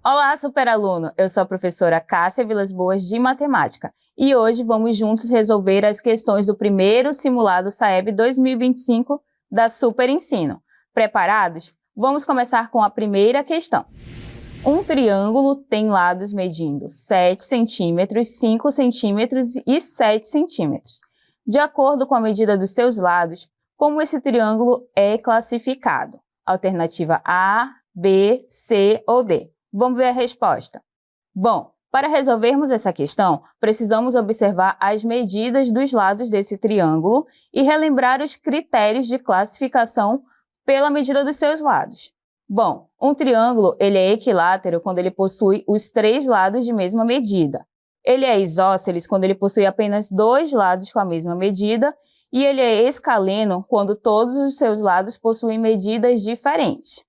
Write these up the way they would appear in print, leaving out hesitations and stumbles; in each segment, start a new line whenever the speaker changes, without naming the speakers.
Olá, superaluno! Eu sou a professora Cássia Vilas Boas de Matemática e hoje vamos juntos resolver as questões do primeiro simulado SAEB 2025 da Super Ensino. Preparados? Vamos começar com a primeira questão. Um triângulo tem lados medindo 7 centímetros, 5 centímetros e 7 centímetros. De acordo com a medida dos seus lados, como esse triângulo é classificado? Alternativa A, B, C ou D? Vamos ver a resposta. Bom, para resolvermos essa questão, precisamos observar as medidas dos lados desse triângulo e relembrar os critérios de classificação pela medida dos seus lados. Bom, um triângulo ele é equilátero quando ele possui os 3 lados de mesma medida. Ele é isósceles quando ele possui apenas 2 lados com a mesma medida e ele é escaleno quando todos os seus lados possuem medidas diferentes.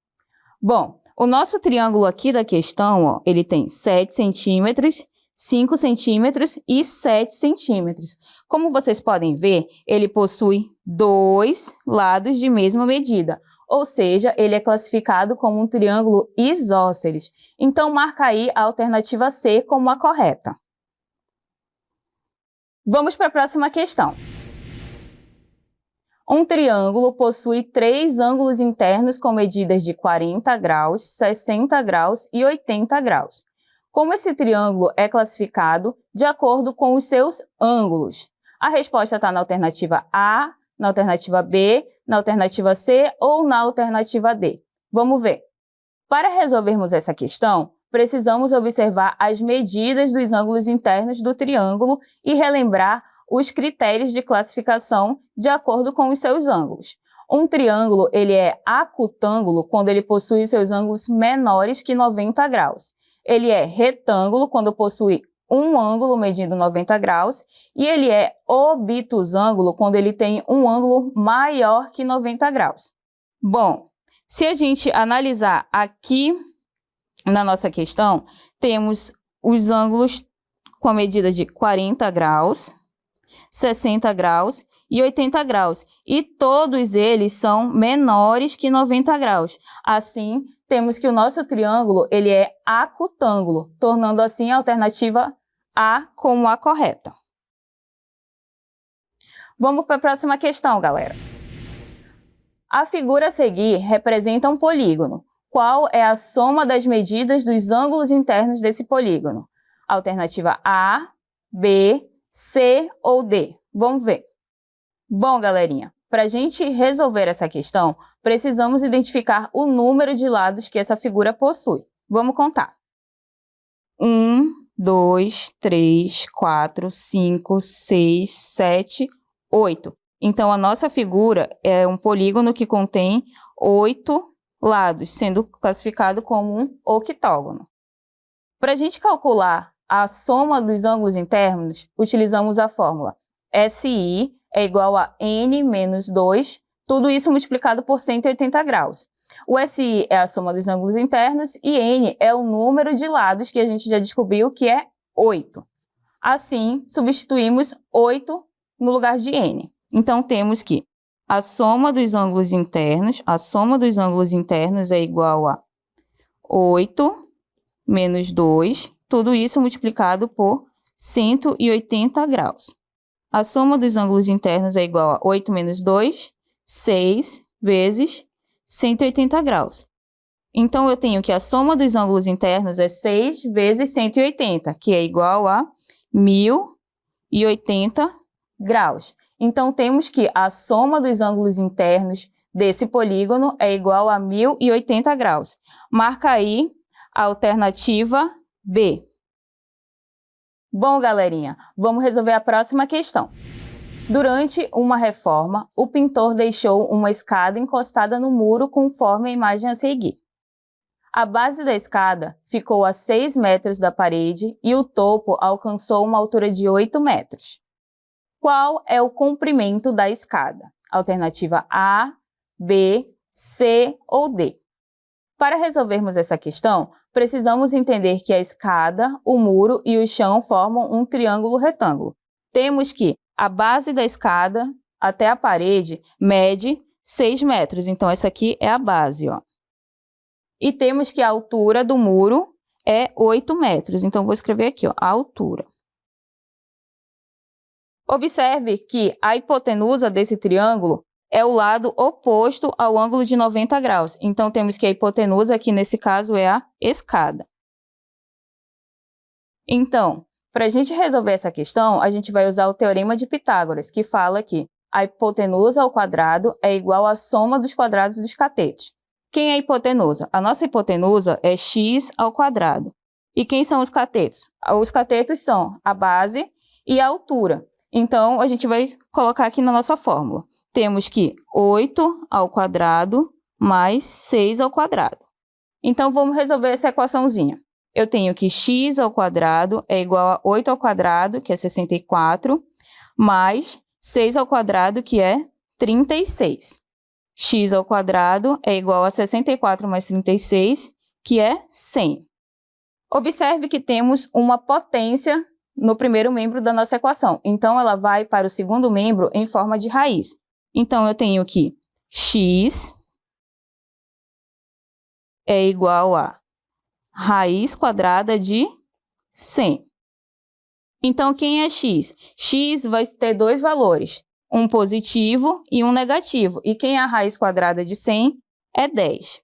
Bom, o nosso triângulo aqui da questão, ele tem 7 centímetros, 5 centímetros e 7 centímetros. Como vocês podem ver, ele possui 2 lados de mesma medida, ou seja, ele é classificado como um triângulo isósceles. Então, marca aí a alternativa C como a correta. Vamos para a próxima questão. Um triângulo possui 3 ângulos internos com medidas de 40 graus, 60 graus e 80 graus. Como esse triângulo é classificado de acordo com os seus ângulos? A resposta está na alternativa A, na alternativa B, na alternativa C ou na alternativa D. Vamos ver. Para resolvermos essa questão, precisamos observar as medidas dos ângulos internos do triângulo e relembrar os critérios de classificação de acordo com os seus ângulos. Um triângulo ele é acutângulo quando ele possui os seus ângulos menores que 90 graus. Ele é retângulo quando possui um ângulo medindo 90 graus e ele é obtusângulo quando ele tem um ângulo maior que 90 graus. Bom, se a gente analisar aqui na nossa questão, temos os ângulos com a medida de 40 graus, 60 graus e 80 graus. E todos eles são menores que 90 graus. Assim, temos que o nosso triângulo ele é acutângulo, tornando assim a alternativa A como a correta. Vamos para a próxima questão, galera. A figura a seguir representa um polígono. Qual é a soma das medidas dos ângulos internos desse polígono? Alternativa A, B, C ou D? Vamos ver. Bom, galerinha, para a gente resolver essa questão, precisamos identificar o número de lados que essa figura possui. Vamos contar. 1, 2, 3, 4, 5, 6, 7, 8. Então, a nossa figura é um polígono que contém 8 lados, sendo classificado como um octógono. Para a gente calcular a soma dos ângulos internos, utilizamos a fórmula SI é igual a N menos 2, tudo isso multiplicado por 180 graus. O SI é a soma dos ângulos internos e N é o número de lados que a gente já descobriu que é 8. Assim, substituímos 8 no lugar de N. Então, temos que a soma dos ângulos internos é igual a 8 menos 2, tudo isso multiplicado por 180 graus. A soma dos ângulos internos é igual a 8 menos 2, 6 vezes 180 graus. Então, eu tenho que a soma dos ângulos internos é 6 vezes 180, que é igual a 1080 graus. Então, temos que a soma dos ângulos internos desse polígono é igual a 1080 graus. Marca aí a alternativa B. Bom, galerinha, vamos resolver a próxima questão. Durante uma reforma, o pintor deixou uma escada encostada no muro conforme a imagem a seguir. A base da escada ficou a 6 metros da parede e o topo alcançou uma altura de 8 metros. Qual é o comprimento da escada? Alternativa A, B, C ou D? Para resolvermos essa questão, precisamos entender que a escada, o muro e o chão formam um triângulo retângulo. Temos que a base da escada até a parede mede 6 metros, então essa aqui é a base, ó. E temos que a altura do muro é 8 metros. Então, vou escrever aqui, ó, a altura. Observe que a hipotenusa desse triângulo é o lado oposto ao ângulo de 90 graus. Então, temos que a hipotenusa, aqui nesse caso, é a escada. Então, para a gente resolver essa questão, a gente vai usar o Teorema de Pitágoras, que fala que a hipotenusa ao quadrado é igual à soma dos quadrados dos catetos. Quem é a hipotenusa? A nossa hipotenusa é x ao quadrado. E quem são os catetos? Os catetos são a base e a altura. Então, a gente vai colocar aqui na nossa fórmula. Temos que 8 ao quadrado mais 6 ao quadrado. Então, vamos resolver essa equaçãozinha. Eu tenho que x ao quadrado é igual a 8 ao quadrado, que é 64, mais 6 ao quadrado, que é 36. X ao quadrado é igual a 64 mais 36, que é 100. Observe que temos uma potência no primeiro membro da nossa equação. Então, ela vai para o segundo membro em forma de raiz. Então, eu tenho que x é igual a raiz quadrada de 100. Então, quem é x? X vai ter dois valores, um positivo e um negativo. E quem é a raiz quadrada de 100 é 10.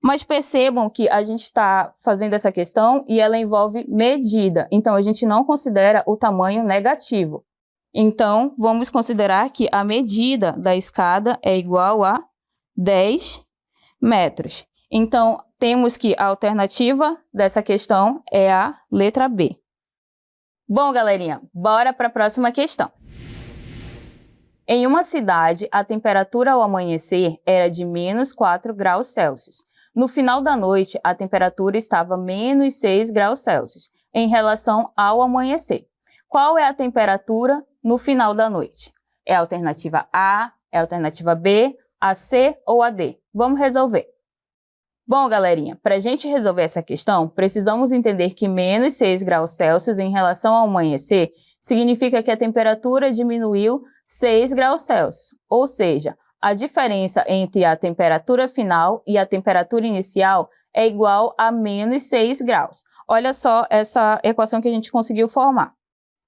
Mas percebam que a gente está fazendo essa questão e ela envolve medida. Então, a gente não considera o tamanho negativo. Então, vamos considerar que a medida da escada é igual a 10 metros. Então, temos que a alternativa dessa questão é a letra B. Bom, galerinha, bora para a próxima questão. Em uma cidade, a temperatura ao amanhecer era de menos 4 graus Celsius. No final da noite, a temperatura estava menos 6 graus Celsius em relação ao amanhecer. Qual é a temperatura no final da noite? É a alternativa A, é a alternativa B, a C ou a D? Vamos resolver. Bom, galerinha, para a gente resolver essa questão, precisamos entender que menos 6 graus Celsius em relação ao amanhecer significa que a temperatura diminuiu 6 graus Celsius, ou seja, a diferença entre a temperatura final e a temperatura inicial é igual a menos 6 graus. Olha só essa equação que a gente conseguiu formar.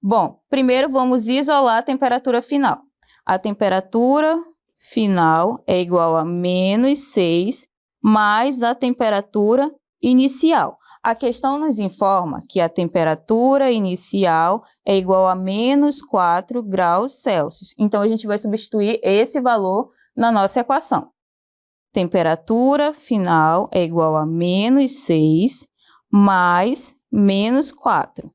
Bom, primeiro vamos isolar a temperatura final. A temperatura final é igual a menos 6 mais a temperatura inicial. A questão nos informa que a temperatura inicial é igual a menos 4 graus Celsius. Então, a gente vai substituir esse valor na nossa equação. Temperatura final é igual a menos 6 mais menos 4.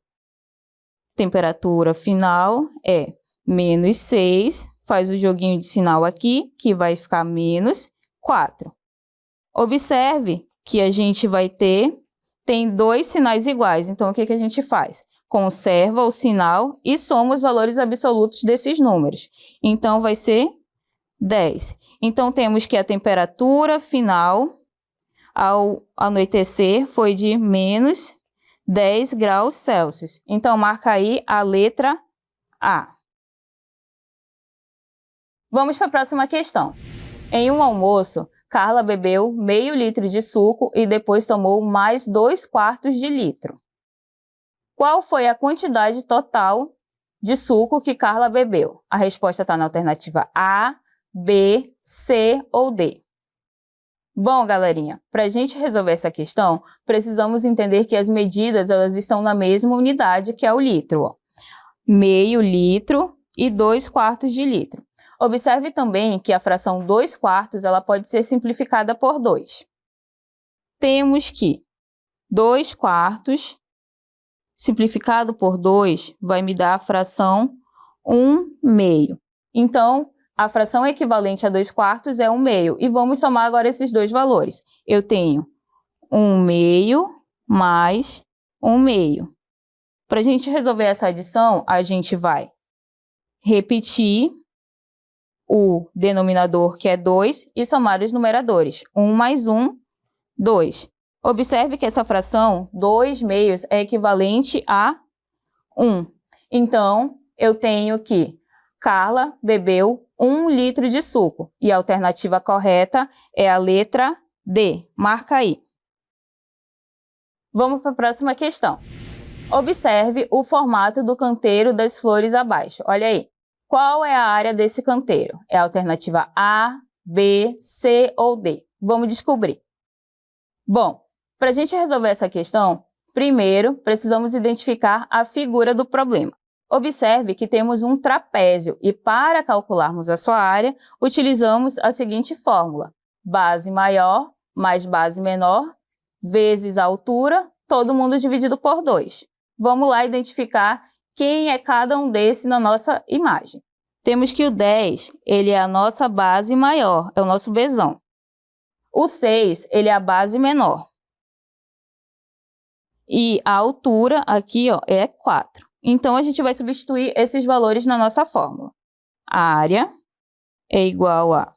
Temperatura final é menos 6, faz o joguinho de sinal aqui, que vai ficar menos 4. Observe que a gente vai tem dois sinais iguais, então o que a gente faz? Conserva o sinal e soma os valores absolutos desses números. Então, vai ser 10. Então, temos que a temperatura final ao anoitecer foi de menos 10 graus Celsius. Então, marca aí a letra A. Vamos para a próxima questão. Em um almoço, Carla bebeu meio litro de suco e depois tomou mais 2/4 de litro. Qual foi a quantidade total de suco que Carla bebeu? A resposta está na alternativa A, B, C ou D. Bom, galerinha, para a gente resolver essa questão, precisamos entender que as medidas elas estão na mesma unidade, que é o litro. Ó. Meio litro e 2/4 de litro. Observe também que a fração 2/4 ela pode ser simplificada por 2. Temos que 2/4 simplificado por 2 vai me dar a fração 1/2. Então, a fração equivalente a 2/4 é 1/2. E vamos somar agora esses dois valores. Eu tenho 1/2 mais 1/2. Para a gente resolver essa adição, a gente vai repetir o denominador, que é 2, e somar os numeradores. 1 mais 1, 2. Observe que essa fração, 2/2, é equivalente a 1. Então, eu tenho que Carla bebeu 1 litro de suco. E a alternativa correta é a letra D. Marca aí. Vamos para a próxima questão. Observe o formato do canteiro das flores abaixo. Olha aí. Qual é a área desse canteiro? É a alternativa A, B, C ou D? Vamos descobrir. Bom, para a gente resolver essa questão, primeiro precisamos identificar a figura do problema. Observe que temos um trapézio e para calcularmos a sua área, utilizamos a seguinte fórmula: base maior mais base menor vezes a altura, todo mundo dividido por 2. Vamos lá identificar quem é cada um desses na nossa imagem. Temos que o 10, ele é a nossa base maior, é o nosso Bzão. O 6, ele é a base menor. E a altura aqui, ó, é 4. Então, a gente vai substituir esses valores na nossa fórmula. A área é igual a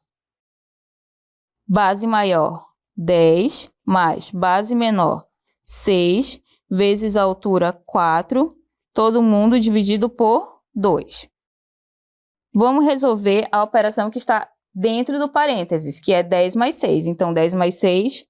base maior, 10, mais base menor, 6, vezes a altura, 4, todo mundo dividido por 2. Vamos resolver a operação que está dentro do parênteses, que é 10 mais 6. Então, 10 mais 6,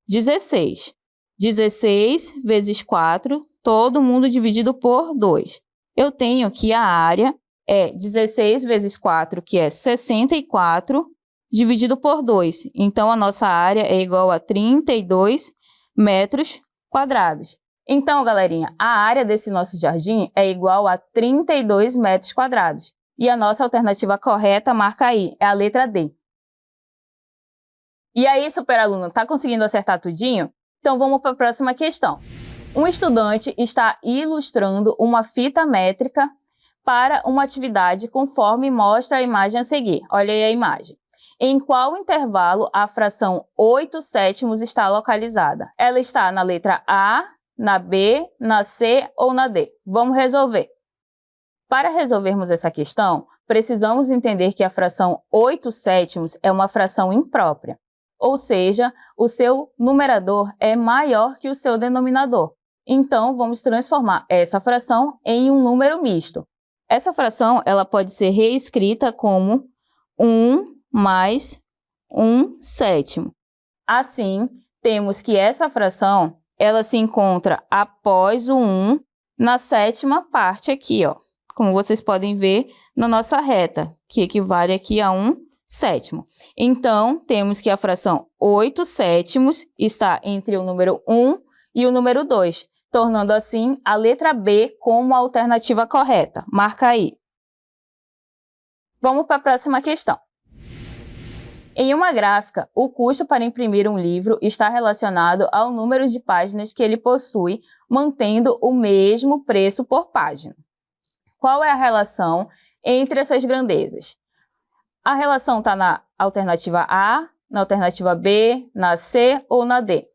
16. 16 vezes 4, todo mundo dividido por 2. Eu tenho que a área é 16 vezes 4, que é 64, dividido por 2. Então, a nossa área é igual a 32 metros quadrados. Então, galerinha, a área desse nosso jardim é igual a 32 metros quadrados. E a nossa alternativa correta, marca aí, é a letra D. E aí, superaluno, tá conseguindo acertar tudinho? Então, vamos para a próxima questão. Um estudante está ilustrando uma fita métrica para uma atividade conforme mostra a imagem a seguir. Olha aí a imagem. Em qual intervalo a fração 8/7 está localizada? Ela está na letra A, na B, na C ou na D? Vamos resolver. Para resolvermos essa questão, precisamos entender que a fração 8/7 é uma fração imprópria. Ou seja, o seu numerador é maior que o seu denominador. Então, vamos transformar essa fração em um número misto. Essa fração ela pode ser reescrita como 1 mais 1/7. Assim, temos que essa fração ela se encontra após o 1 na 7ª parte aqui, ó. Como vocês podem ver na nossa reta, que equivale aqui a 1/7. Então, temos que a fração 8/7 está entre o número 1 e o número 2, tornando assim a letra B como a alternativa correta. Marca aí. Vamos para a próxima questão. Em uma gráfica, o custo para imprimir um livro está relacionado ao número de páginas que ele possui, mantendo o mesmo preço por página. Qual é a relação entre essas grandezas? A relação está na alternativa A, na alternativa B, na C ou na D?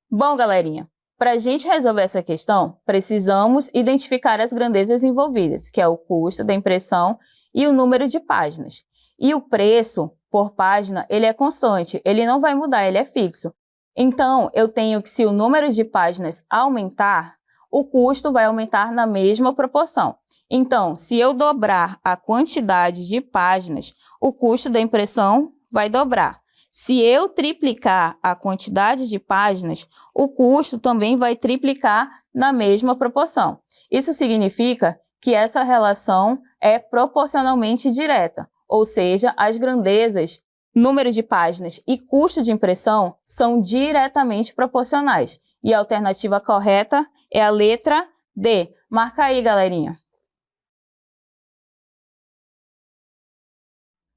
Bom, galerinha, para a gente resolver essa questão, precisamos identificar as grandezas envolvidas, que é o custo da impressão e o número de páginas. E o preço por página, ele é constante, ele não vai mudar, ele é fixo. Então, eu tenho que, se o número de páginas aumentar, o custo vai aumentar na mesma proporção. Então, se eu dobrar a quantidade de páginas, o custo da impressão vai dobrar. Se eu triplicar a quantidade de páginas, o custo também vai triplicar na mesma proporção. Isso significa que essa relação é proporcionalmente direta, ou seja, as grandezas, número de páginas e custo de impressão são diretamente proporcionais. E a alternativa correta é a letra D. Marca aí, galerinha.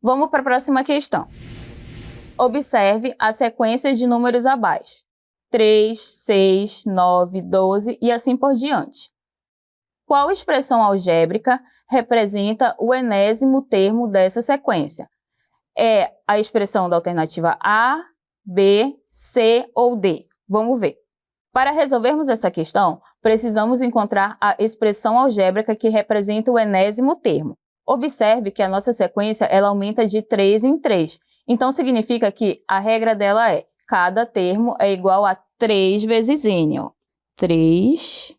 Vamos para a próxima questão. Observe a sequência de números abaixo. 3, 6, 9, 12 e assim por diante. Qual expressão algébrica representa o enésimo termo dessa sequência? É a expressão da alternativa A, B, C ou D? Vamos ver. Para resolvermos essa questão, precisamos encontrar a expressão algébrica que representa o enésimo termo. Observe que a nossa sequência ela aumenta de 3 em 3. Então, significa que a regra dela é cada termo é igual a 3 vezes n. Ó. 3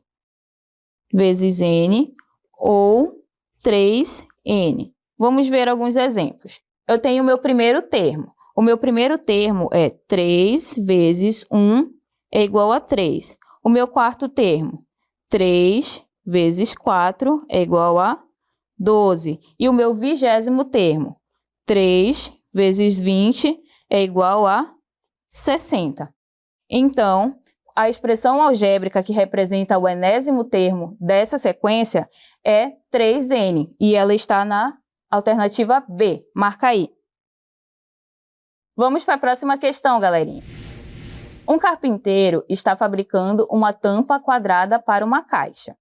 vezes n ou 3n. Vamos ver alguns exemplos. Eu tenho o meu primeiro termo. O meu primeiro termo é 3 vezes 1 é igual a 3. O meu quarto termo, 3 vezes 4 é igual a 12. E o meu 20º termo, 3 vezes 20 é igual a 60. Então, a expressão algébrica que representa o 80º termo dessa sequência é 3n, e ela está na alternativa B. Marca aí. Vamos para a próxima questão, galerinha. Um carpinteiro está fabricando uma tampa quadrada para uma caixa.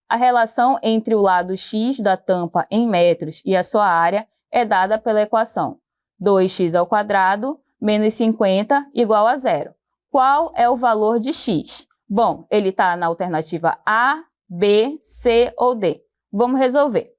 A relação entre o lado x da tampa em metros e a sua área é dada pela equação 2x² menos 50 igual a 0. Qual é o valor de x? Bom, ele está na alternativa A, B, C ou D. Vamos resolver.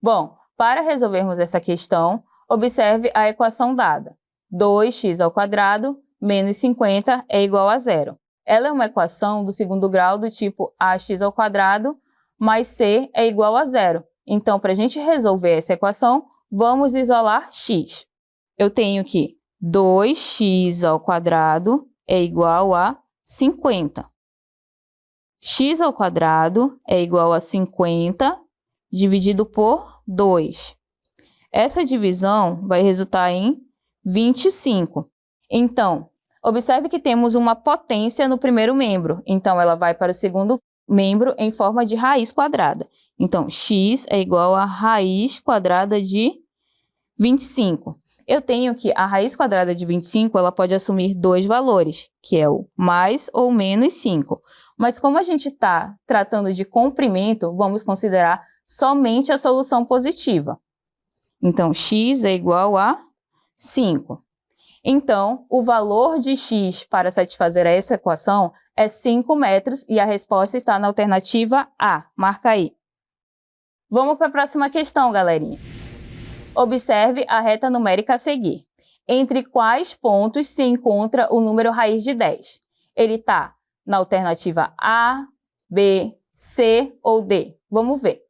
Bom, para resolvermos essa questão, observe a equação dada. 2x² menos 50 é igual a 0. Ela é uma equação do segundo grau do tipo ax² mais c é igual a 0. Então, para a gente resolver essa equação, vamos isolar x. Eu tenho que 2x² é igual a 50. x² é igual a 50 dividido por 2. Essa divisão vai resultar em 25. Então, observe que temos uma potência no primeiro membro. Então, ela vai para o segundo membro em forma de raiz quadrada. Então, x é igual a raiz quadrada de 25. Eu tenho que a raiz quadrada de 25 ela pode assumir dois valores, que é o mais ou menos 5. Mas como a gente está tratando de comprimento, vamos considerar somente a solução positiva. Então, x é igual a 5. Então, o valor de x para satisfazer essa equação é 5 metros e a resposta está na alternativa A. Marca aí. Vamos para a próxima questão, galerinha. Observe a reta numérica a seguir. Entre quais pontos se encontra o número raiz de 10? Ele está na alternativa A, B, C ou D? Vamos ver.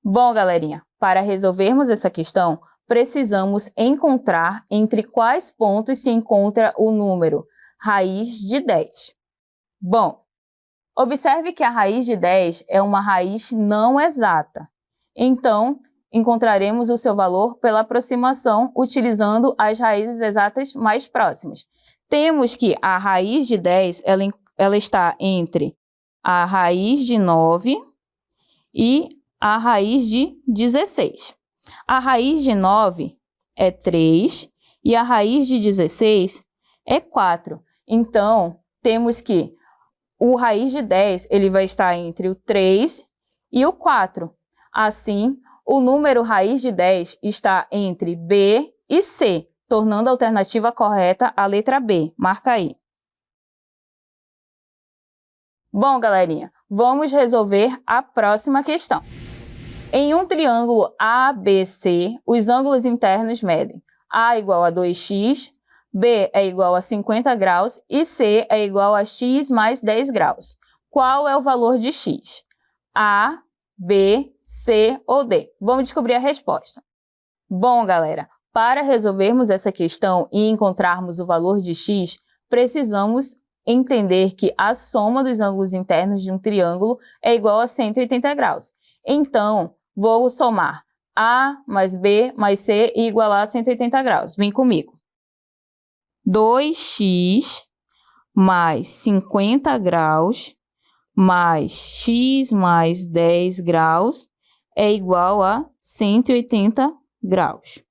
Bom, galerinha, para resolvermos essa questão, precisamos encontrar entre quais pontos se encontra o número raiz de 10. Bom, observe que a raiz de 10 é uma raiz não exata. Então, encontraremos o seu valor pela aproximação utilizando as raízes exatas mais próximas. Temos que a raiz de 10 ela está entre a raiz de 9 e a raiz de 16. A raiz de 9 é 3 e a raiz de 16 é 4. Então, temos que o raiz de 10 ele vai estar entre o 3 e o 4. Assim, o número raiz de 10 está entre B e C, tornando a alternativa correta a letra B. Marca aí. Bom, galerinha, vamos resolver a próxima questão. Em um triângulo ABC, os ângulos internos medem A igual a 2x, B é igual a 50 graus e C é igual a x mais 10 graus. Qual é o valor de x? A, B, C ou D? Vamos descobrir a resposta. Bom, galera, para resolvermos essa questão e encontrarmos o valor de x, precisamos entender que a soma dos ângulos internos de um triângulo é igual a 180 graus. Então, vou somar A mais B mais C e igualar a 180 graus. Vem comigo. 2x mais 50 graus mais x mais 10 graus é igual a 180 graus.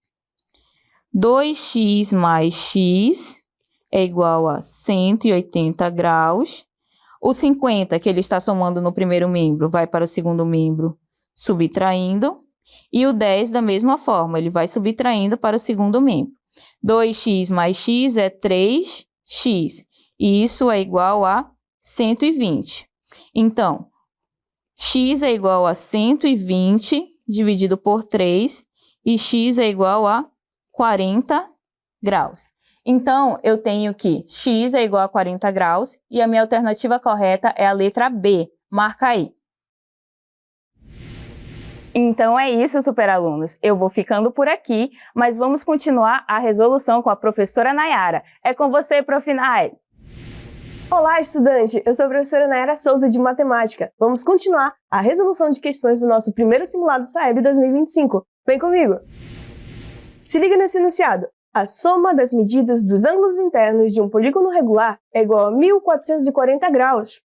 2x mais x é igual a 180 graus. O 50 que ele está somando no primeiro membro vai para o segundo membro subtraindo. E o 10 da mesma forma, ele vai subtraindo para o segundo membro. 2x mais x é 3x. E isso é igual a 120. Então, x é igual a 120 dividido por 3 e x é igual a 40 graus. Então, eu tenho que x é igual a 40 graus e a minha alternativa correta é a letra B. Marca aí. Então é isso, superalunos. Eu vou ficando por aqui, mas vamos continuar a resolução com a professora Nayara. É com você, Prof. Nay.
Olá, estudante! Eu sou a professora Nayara Souza, de Matemática. Vamos continuar a resolução de questões do nosso primeiro simulado SAEB 2025. Vem comigo! Se liga nesse enunciado. A soma das medidas dos ângulos internos de um polígono regular é igual a 1440 graus.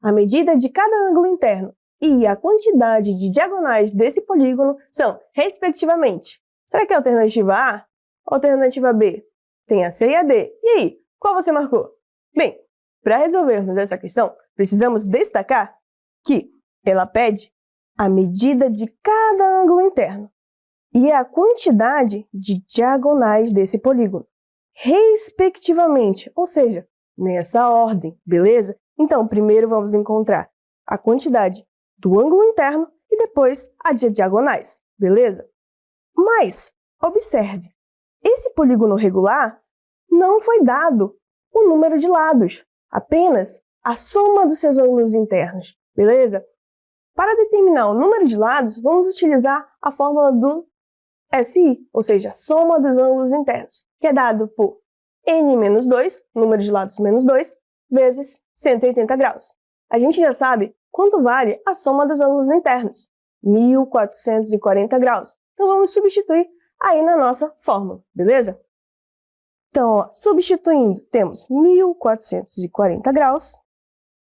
A medida de cada ângulo interno e a quantidade de diagonais desse polígono são, respectivamente. Será que é a alternativa A ou a alternativa B? Tem a C e a D. E aí, qual você marcou? Bem, para resolvermos essa questão, precisamos destacar que ela pede a medida de cada ângulo interno e a quantidade de diagonais desse polígono, respectivamente, ou seja, nessa ordem, beleza? Então, primeiro vamos encontrar a quantidade do ângulo interno e depois a de diagonais, beleza? Mas, observe, esse polígono regular não foi dado o número de lados, apenas a soma dos seus ângulos internos, beleza? Para determinar o número de lados, vamos utilizar a fórmula do SI, ou seja, a soma dos ângulos internos, que é dado por n menos 2, número de lados menos 2, vezes 180 graus. A gente já sabe quanto vale a soma dos ângulos internos, 1440 graus. Então vamos substituir aí na nossa fórmula, beleza? Então, ó, substituindo, temos 1440 graus,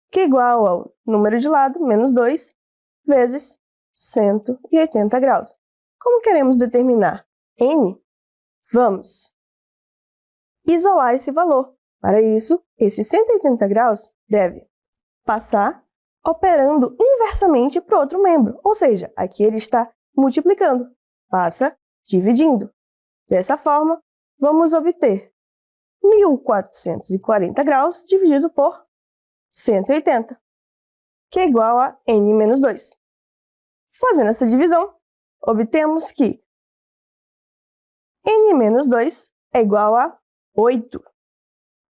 que é igual ao número de lado, menos 2, vezes 180 graus. Como queremos determinar n? Vamos isolar esse valor. Para isso, esse 180 graus deve passar operando inversamente para o outro membro. Ou seja, aqui ele está multiplicando. Passa dividindo. Dessa forma, vamos obter 1440 graus dividido por 180, que é igual a n menos 2. Fazendo essa divisão, obtemos que n menos 2 é igual a 8.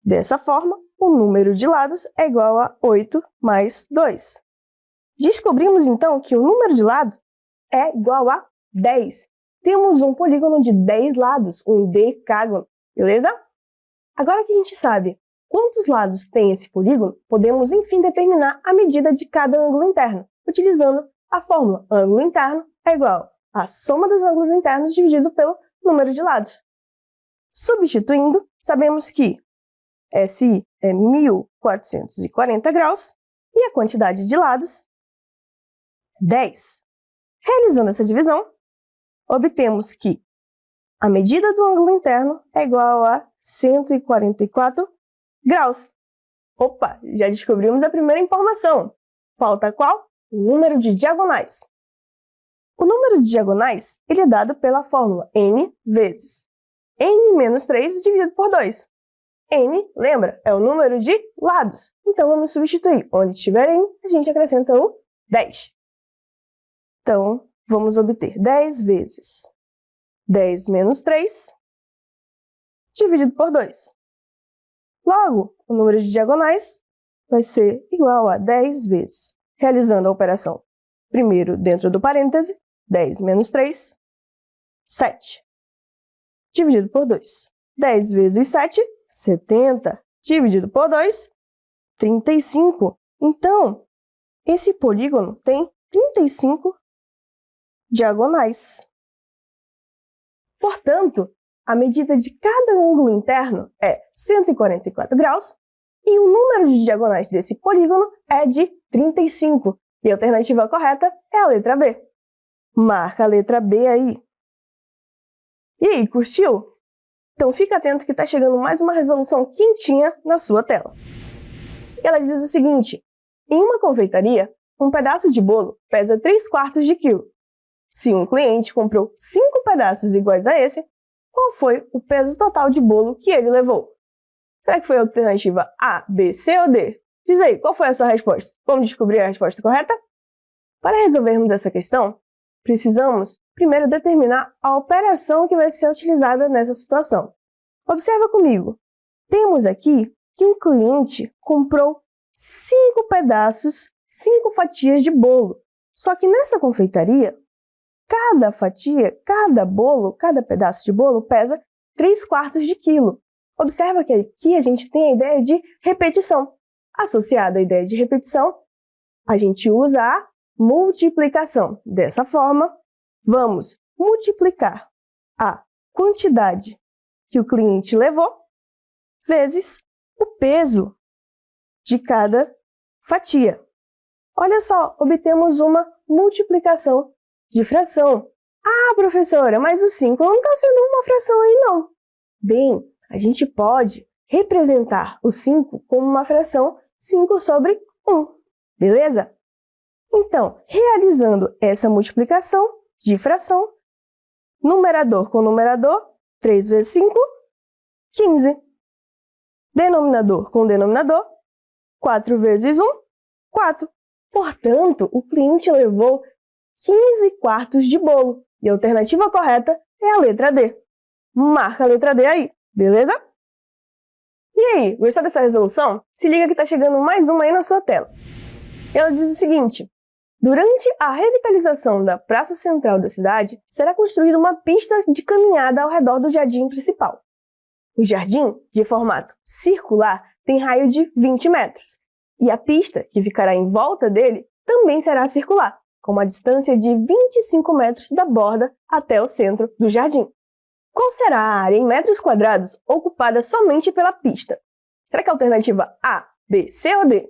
Dessa forma, o número de lados é igual a 8 mais 2. Descobrimos, então, que o número de lado é igual a 10. Temos um polígono de 10 lados, um decágono, beleza? Agora que a gente sabe quantos lados tem esse polígono, podemos, enfim, determinar a medida de cada ângulo interno, utilizando a fórmula ângulo interno é igual a soma dos ângulos internos dividido pelo número de lados. Substituindo, sabemos que SI é 1440 graus e a quantidade de lados, 10. Realizando essa divisão, obtemos que a medida do ângulo interno é igual a 144 graus. Opa, já descobrimos a primeira informação. Falta qual? O número de diagonais. O número de diagonais ele é dado pela fórmula n vezes n menos 3 dividido por 2. N, lembra, é o número de lados. Então, vamos substituir. Onde tiver n, a gente acrescenta o 10. Então, vamos obter 10 vezes 10 menos 3 dividido por 2. Logo, o número de diagonais vai ser igual a 10 vezes, realizando a operação primeiro dentro do parêntese, 10 menos 3, 7, dividido por 2. 10 vezes 7, 70, dividido por 2, 35. Então, esse polígono tem 35 diagonais. Portanto, a medida de cada ângulo interno é 144 graus e o número de diagonais desse polígono é de 35. E a alternativa correta é a letra B. Marca a letra B aí. E aí, curtiu? Então fica atento que está chegando mais uma resolução quentinha na sua tela. Ela diz o seguinte: em uma confeitaria, um pedaço de bolo pesa 3/4 de quilo. Se um cliente comprou 5 pedaços iguais a esse, qual foi o peso total de bolo que ele levou? Será que foi a alternativa A, B, C ou D? Diz aí, qual foi a sua resposta? Vamos descobrir a resposta correta? Para resolvermos essa questão, precisamos primeiro determinar a operação que vai ser utilizada nessa situação. Observa comigo. Temos aqui que um cliente comprou 5 pedaços, 5 fatias de bolo. Só que nessa confeitaria, cada fatia, cada bolo, cada pedaço de bolo pesa 3/4 de quilo. Observa que aqui a gente tem a ideia de repetição. associado à ideia de repetição, a gente usa a multiplicação. Dessa forma, vamos multiplicar a quantidade que o cliente levou vezes o peso de cada fatia. Olha só, obtemos uma multiplicação de fração. Ah, professora, mas o 5 não está sendo uma fração aí, não. Bem, a gente pode representar o 5 como uma fração 5 sobre 1, beleza? Então, realizando essa multiplicação de fração, numerador com numerador, 3 vezes 5, 15. Denominador com denominador, 4 vezes 1, 4. Portanto, o cliente levou 15 quartos de bolo. E a alternativa correta é a letra D. Marca a letra D aí, beleza? E aí, gostou dessa resolução? Se liga que está chegando mais uma aí na sua tela. Ela diz o seguinte: durante a revitalização da praça central da cidade, será construída uma pista de caminhada ao redor do jardim principal. O jardim, de formato circular, tem raio de 20 metros. E a pista, que ficará em volta dele, também será circular, com uma distância de 25 metros da borda até o centro do jardim. Qual será a área em metros quadrados ocupada somente pela pista? Será que é a alternativa A, B, C ou D?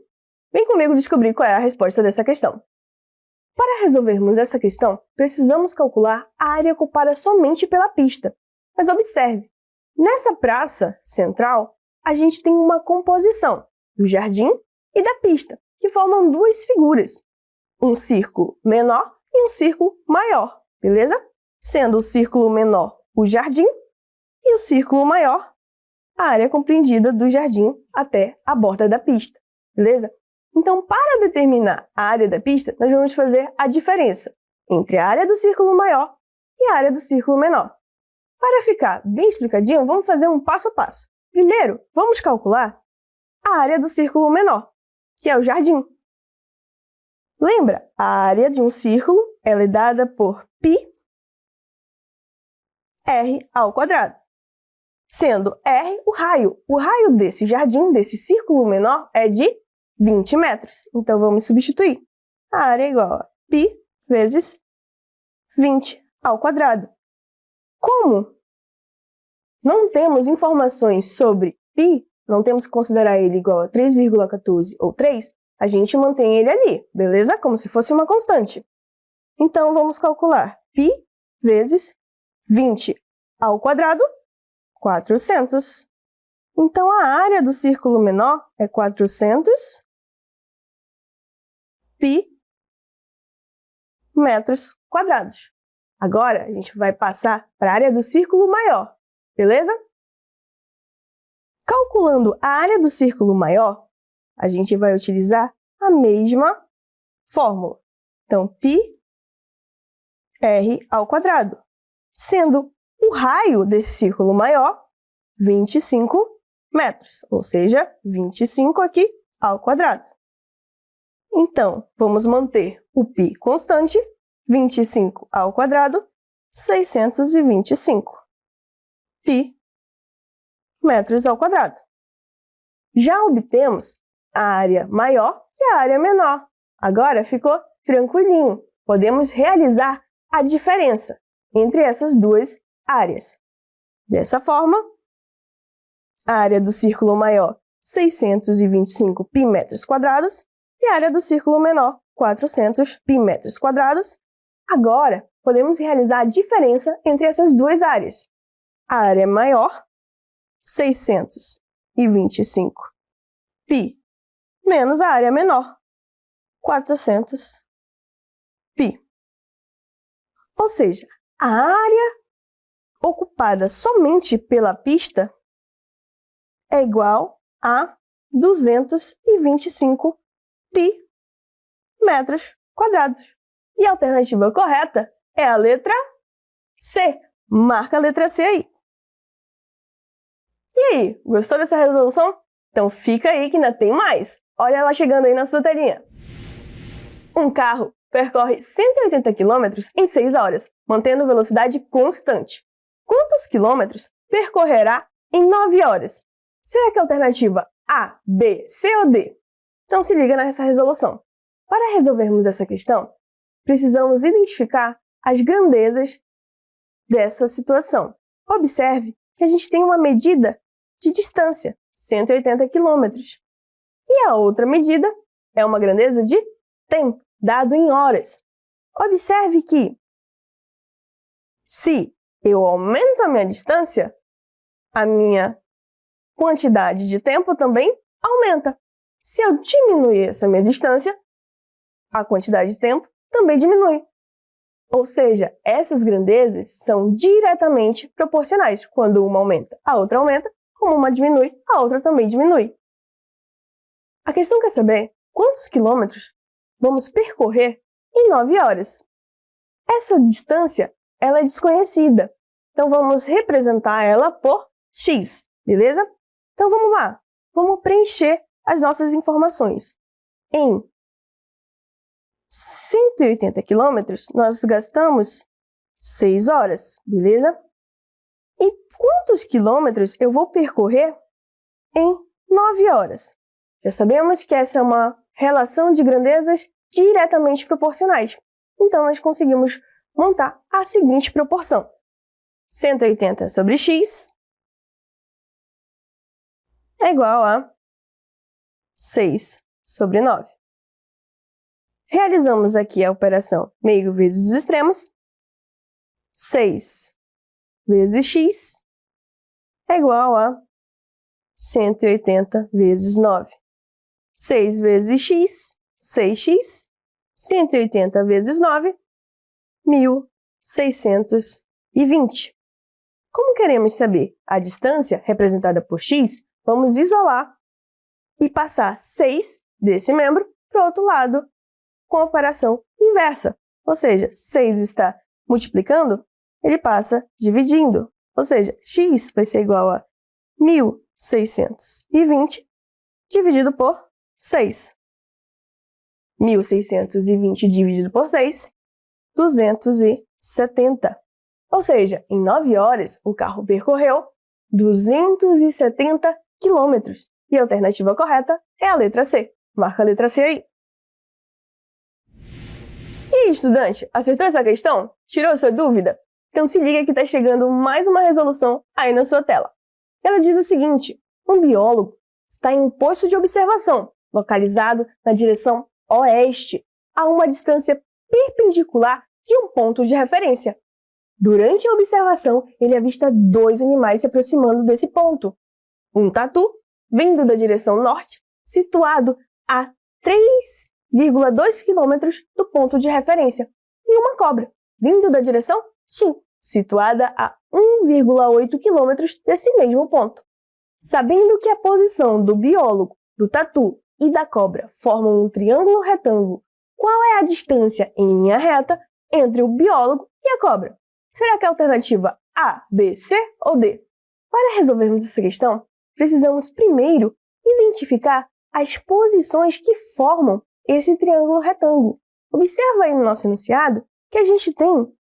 Vem comigo descobrir qual é a resposta dessa questão. Para resolvermos essa questão, precisamos calcular a área ocupada somente pela pista. Mas observe, nessa praça central, a gente tem uma composição do jardim e da pista, que formam duas figuras, um círculo menor e um círculo maior, beleza? Sendo o círculo menor o jardim e o círculo maior a área compreendida do jardim até a borda da pista, beleza? Então, para determinar a área da pista, nós vamos fazer a diferença entre a área do círculo maior e a área do círculo menor. Para ficar bem explicadinho, vamos fazer um passo a passo. Primeiro, vamos calcular a área do círculo menor, que é o jardim. Lembra, a área de um círculo ela é dada por πr ao quadrado, sendo r o raio. O raio desse jardim, desse círculo menor, é de 20 metros. Então, vamos substituir. A área é igual a π vezes 20 ao quadrado. Como não temos informações sobre π, não temos que considerar ele igual a 3,14 ou 3, a gente mantém ele ali, beleza? Como se fosse uma constante. Então, vamos calcular π vezes 20 ao quadrado, 400. Então, a área do círculo menor é 400 π metros quadrados. Agora, a gente vai passar para a área do círculo maior, beleza? Calculando a área do círculo maior, a gente vai utilizar a mesma fórmula. Então, πr ao quadrado, sendo o raio desse círculo maior 25 metros, ou seja, 25 aqui ao quadrado. Então, vamos manter o π constante, 25 ao quadrado, 625 π metros ao quadrado. Já obtemos a área maior e a área menor. Agora ficou tranquilinho. Podemos realizar a diferença entre essas duas áreas. Dessa forma, a área do círculo maior, 625 π metros quadrados, e a área do círculo menor, 400 π metros quadrados. Agora, podemos realizar a diferença entre essas duas áreas. A área maior, 625 π, menos a área menor, 400 π. Ou seja, a área ocupada somente pela pista é igual a 225 π metros quadrados. E a alternativa correta é a letra C. Marca a letra C aí. E aí, gostou dessa resolução? Então fica aí que ainda tem mais. Olha ela chegando aí na sua telinha. Um carro percorre 180 km em 6 horas, mantendo velocidade constante. Quantos quilômetros percorrerá em 9 horas? Será que a alternativa A, B, C ou D? Então se liga nessa resolução. Para resolvermos essa questão, precisamos identificar as grandezas dessa situação. Observe que a gente tem uma medida de distância, 180 km. E a outra medida é uma grandeza de tempo, dado em horas. Observe que, se eu aumento a minha distância, a minha quantidade de tempo também aumenta. Se eu diminuir essa minha distância, a quantidade de tempo também diminui. Ou seja, essas grandezas são diretamente proporcionais. Quando uma aumenta, a outra aumenta. Como uma diminui, a outra também diminui. A questão quer saber quantos quilômetros vamos percorrer em 9 horas. Essa distância ela é desconhecida, então vamos representar ela por x, beleza? Então vamos lá, vamos preencher as nossas informações. Em 180 quilômetros, nós gastamos 6 horas, beleza? E quantos quilômetros eu vou percorrer em 9 horas? Já sabemos que essa é uma relação de grandezas diretamente proporcionais. Então, nós conseguimos montar a seguinte proporção. 180 sobre x é igual a 6 sobre 9. Realizamos aqui a operação meio vezes os extremos. 6 vezes x é igual a 180 vezes 9. 6 vezes x, 6x. 180 vezes 9, 1620. Como queremos saber a distância representada por x, vamos isolar e passar 6 desse membro para o outro lado com a operação inversa. Ou seja, 6 está multiplicando, ele passa dividindo. Ou seja, x vai ser igual a 1620 dividido por 6. 1620 dividido por 6, 270. Ou seja, em 9 horas, o carro percorreu 270 quilômetros. E a alternativa correta é a letra C. Marca a letra C aí. E aí, estudante, acertou essa questão? Tirou sua dúvida? Então se liga que está chegando mais uma resolução aí na sua tela. Ela diz o seguinte: um biólogo está em um posto de observação, localizado na direção oeste, a uma distância perpendicular de um ponto de referência. Durante a observação, ele avista 2 animais se aproximando desse ponto. Um tatu, vindo da direção norte, situado a 3,2 km do ponto de referência, e uma cobra, vindo da direção sul, situada a 1,8 km desse mesmo ponto. Sabendo que a posição do biólogo, do tatu e da cobra formam um triângulo retângulo, qual é a distância em linha reta entre o biólogo e a cobra? Será que é a alternativa A, B, C ou D? Para resolvermos essa questão, precisamos primeiro identificar as posições que formam esse triângulo retângulo. Observa aí no nosso enunciado que a gente tem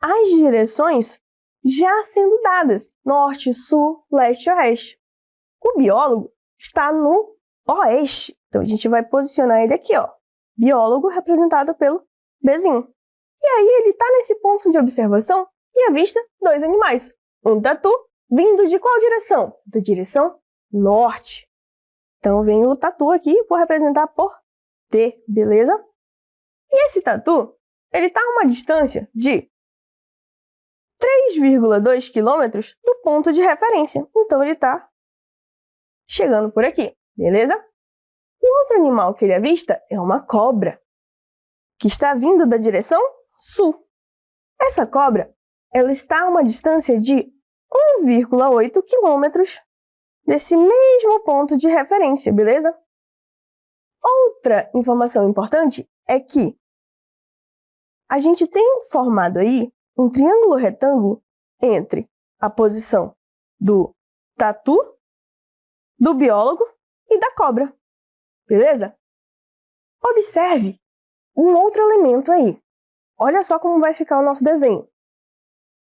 as direções já sendo dadas: norte, sul, leste e oeste. O biólogo está no oeste, então a gente vai posicionar ele aqui, ó. Biólogo representado pelo Bzinho. E aí ele está nesse ponto de observação e avista 2 animais. Um tatu vindo de qual direção? Da direção norte. Então vem o tatu aqui, vou representar por T, beleza? E esse tatu, ele está a uma distância de 3,2 km do ponto de referência. Então ele está chegando por aqui, beleza? O outro animal que ele avista é uma cobra, que está vindo da direção sul. Essa cobra, ela está a uma distância de 1,8 km desse mesmo ponto de referência, beleza? Outra informação importante é que a gente tem formado aí um triângulo retângulo entre a posição do tatu, do biólogo e da cobra, beleza? Observe um outro elemento aí. Olha só como vai ficar o nosso desenho.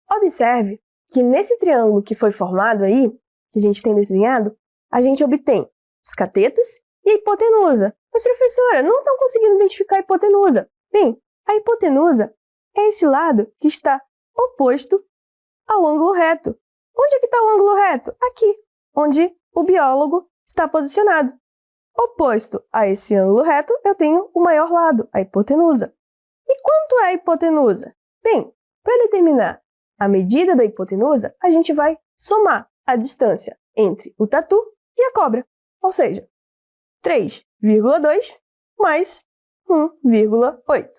Observe que nesse triângulo que foi formado aí, que a gente tem desenhado, a gente obtém os catetos E a hipotenusa? Mas, professora, não estão conseguindo identificar a hipotenusa. Bem, a hipotenusa é esse lado que está oposto ao ângulo reto. Onde é que está o ângulo reto? Aqui, onde o biólogo está posicionado. Oposto a esse ângulo reto, eu tenho o maior lado, a hipotenusa. E quanto é a hipotenusa? Bem, para determinar a medida da hipotenusa, a gente vai somar a distância entre o tatu e a cobra. Ou seja, 3,2 mais 1,8,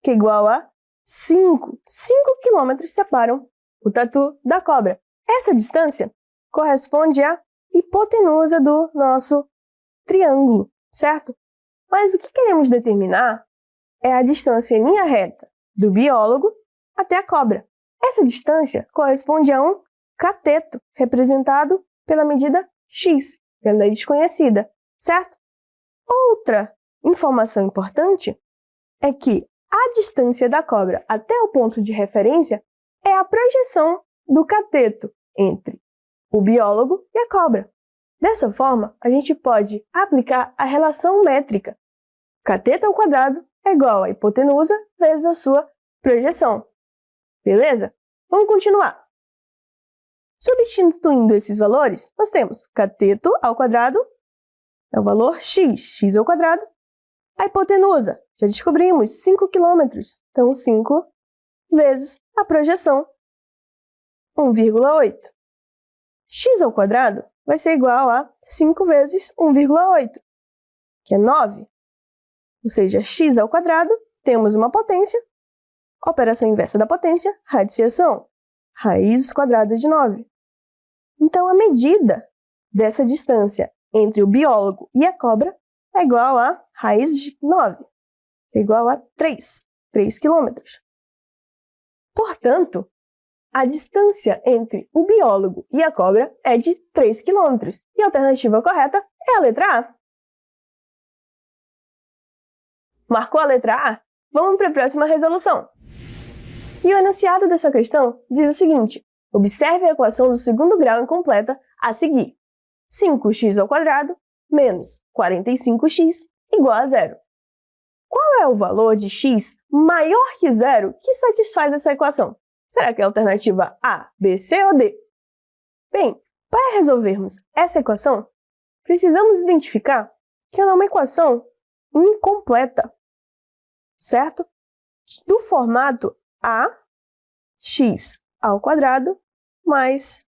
que é igual a 5. 5 quilômetros separam o tatu da cobra. Essa distância corresponde à hipotenusa do nosso triângulo, certo? Mas o que queremos determinar é a distância em linha reta do biólogo até a cobra. Essa distância corresponde a um cateto, representado pela medida x, pela lei desconhecida, certo? Outra informação importante é que a distância da cobra até o ponto de referência é a projeção do cateto entre o biólogo e a cobra. Dessa forma, a gente pode aplicar a relação métrica. Cateto ao quadrado é igual a hipotenusa vezes a sua projeção. Beleza? Vamos continuar. Substituindo esses valores, nós temos cateto ao quadrado é o valor x, x ao quadrado. A hipotenusa, já descobrimos, 5 km. Então, 5 vezes a projeção, 1,8. X ao quadrado vai ser igual a 5 vezes 1,8, que é 9. Ou seja, x ao quadrado, temos uma potência, operação inversa da potência, radiciação, raiz quadrada de 9. Então, a medida dessa distância entre o biólogo e a cobra é igual a raiz de 9, é igual a 3 km. Portanto, a distância entre o biólogo e a cobra é de 3 km. E a alternativa correta é a letra A. Marcou a letra A? Vamos para a próxima resolução. E o enunciado dessa questão diz o seguinte: observe a equação do segundo grau incompleta a seguir. 5x ao quadrado menos 45x igual a 0. Qual é o valor de x maior que 0 que satisfaz essa equação? Será que é a alternativa A, B, C ou D? Bem, para resolvermos essa equação, precisamos identificar que ela é uma equação incompleta, certo? Do formato ax ao quadrado mais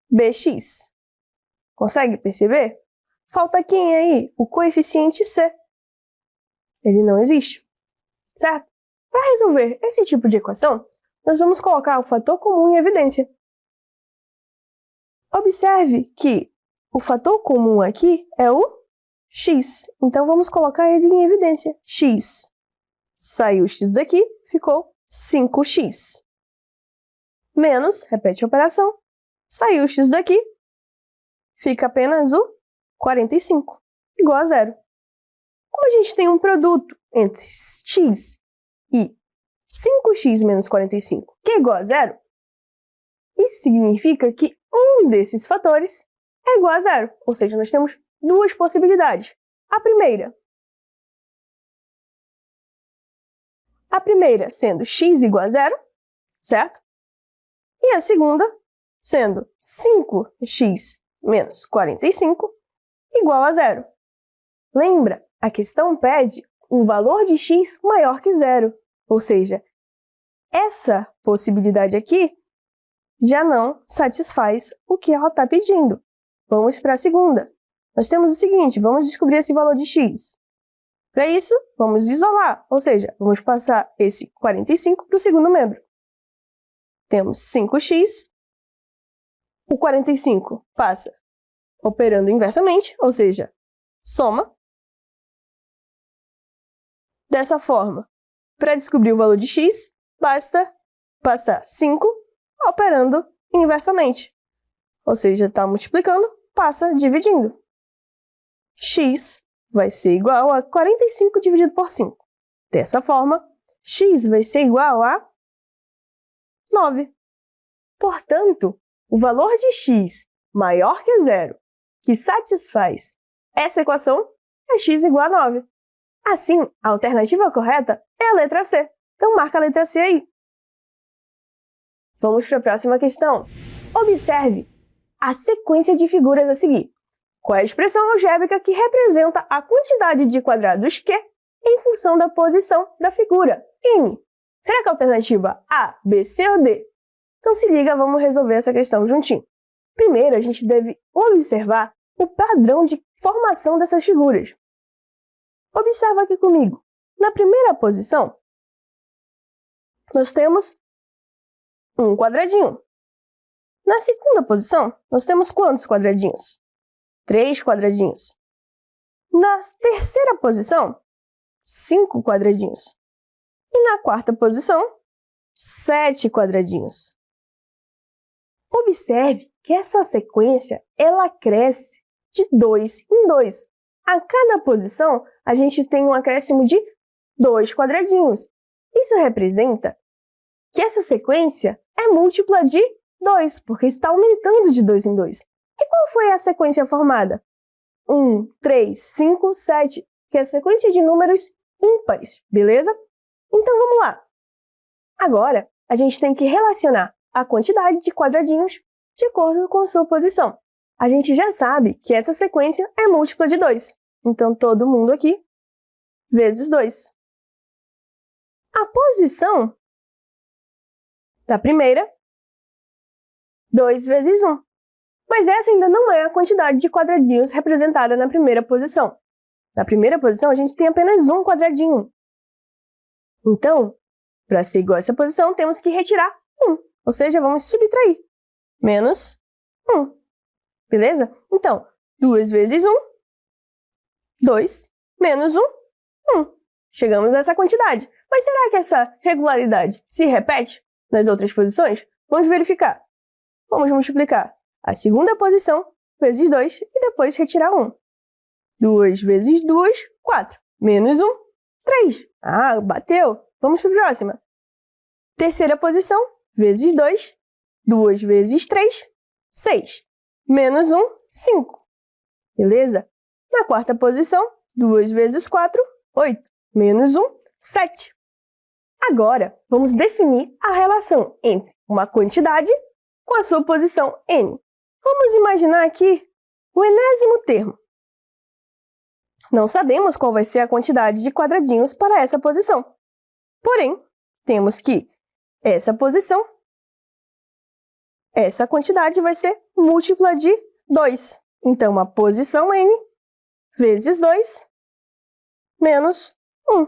bx. Consegue perceber? Falta quem aí? O coeficiente c. Ele não existe, certo? Para resolver esse tipo de equação, nós vamos colocar o fator comum em evidência. Observe que o fator comum aqui é o x. Então, vamos colocar ele em evidência. X. Saiu o x daqui, ficou 5x. Menos, repete a operação, saiu o x daqui, fica apenas o 45, igual a 0. Como a gente tem um produto entre x e 5x menos 45, que é igual a 0, isso significa que um desses fatores é igual a 0. Ou seja, nós temos duas possibilidades. A primeira sendo x igual a 0, certo? E a segunda sendo 5x menos 45 igual a 0. Lembra, a questão pede um valor de x maior que 0. Ou seja, essa possibilidade aqui já não satisfaz o que ela está pedindo. Vamos para a segunda. Nós temos o seguinte, vamos descobrir esse valor de x. Para isso, vamos isolar, ou seja, vamos passar esse 45 para o segundo membro. Temos 5x, o 45 passa operando inversamente, ou seja, soma. Dessa forma, para descobrir o valor de x, basta passar 5 operando inversamente. Ou seja, está multiplicando, passa dividindo. X vai ser igual a 45 dividido por 5. Dessa forma, x vai ser igual a 9. Portanto, o valor de x maior que 0, que satisfaz essa equação, é x igual a 9. Assim, a alternativa correta é a letra C. Então, marca a letra C aí. Vamos para a próxima questão. Observe a sequência de figuras a seguir. Qual é a expressão algébrica que representa a quantidade de quadrados Q em função da posição da figura N? Será que a alternativa A, B, C ou D? Então se liga, vamos resolver essa questão juntinho. Primeiro, a gente deve observar o padrão de formação dessas figuras. Observa aqui comigo. Na primeira posição, nós temos um quadradinho. Na segunda posição, nós temos quantos quadradinhos? 3 quadradinhos. Na terceira posição, 5 quadradinhos. E na quarta posição, 7 quadradinhos. Observe que essa sequência ela cresce de 2 em 2. A cada posição, a gente tem um acréscimo de 2 quadradinhos. Isso representa que essa sequência é múltipla de 2, porque está aumentando de 2 em 2. E qual foi a sequência formada? 1, 3, 5, 7, que é a sequência de números ímpares, beleza? Então vamos lá. Agora, a gente tem que relacionar a quantidade de quadradinhos de acordo com sua posição. A gente já sabe que essa sequência é múltipla de 2. Então, todo mundo aqui, vezes 2. A posição da primeira, 2 vezes 1. Mas essa ainda não é a quantidade de quadradinhos representada na primeira posição. Na primeira posição, a gente tem apenas um quadradinho. Então, para ser igual a essa posição, temos que retirar 1. Ou seja, vamos subtrair. Menos 1. Beleza? Então, 2 vezes 1, 2, menos 1, 1. Chegamos a essa quantidade. Mas será que essa regularidade se repete nas outras posições? Vamos verificar. Vamos multiplicar a segunda posição vezes 2 e depois retirar 1. 2 vezes 2, 4. Menos 1, 3. Ah, bateu. Vamos para a próxima. Terceira posição vezes 2. 2 vezes 3, 6. Menos 1, 5. Beleza? Na quarta posição, 2 vezes 4, 8. Menos 1, 7. Agora, vamos definir a relação entre uma quantidade com a sua posição n. Vamos imaginar aqui o enésimo termo. Não sabemos qual vai ser a quantidade de quadradinhos para essa posição. Porém, temos que essa posição, essa quantidade vai ser múltipla de 2. Então, a posição n vezes 2 menos 1.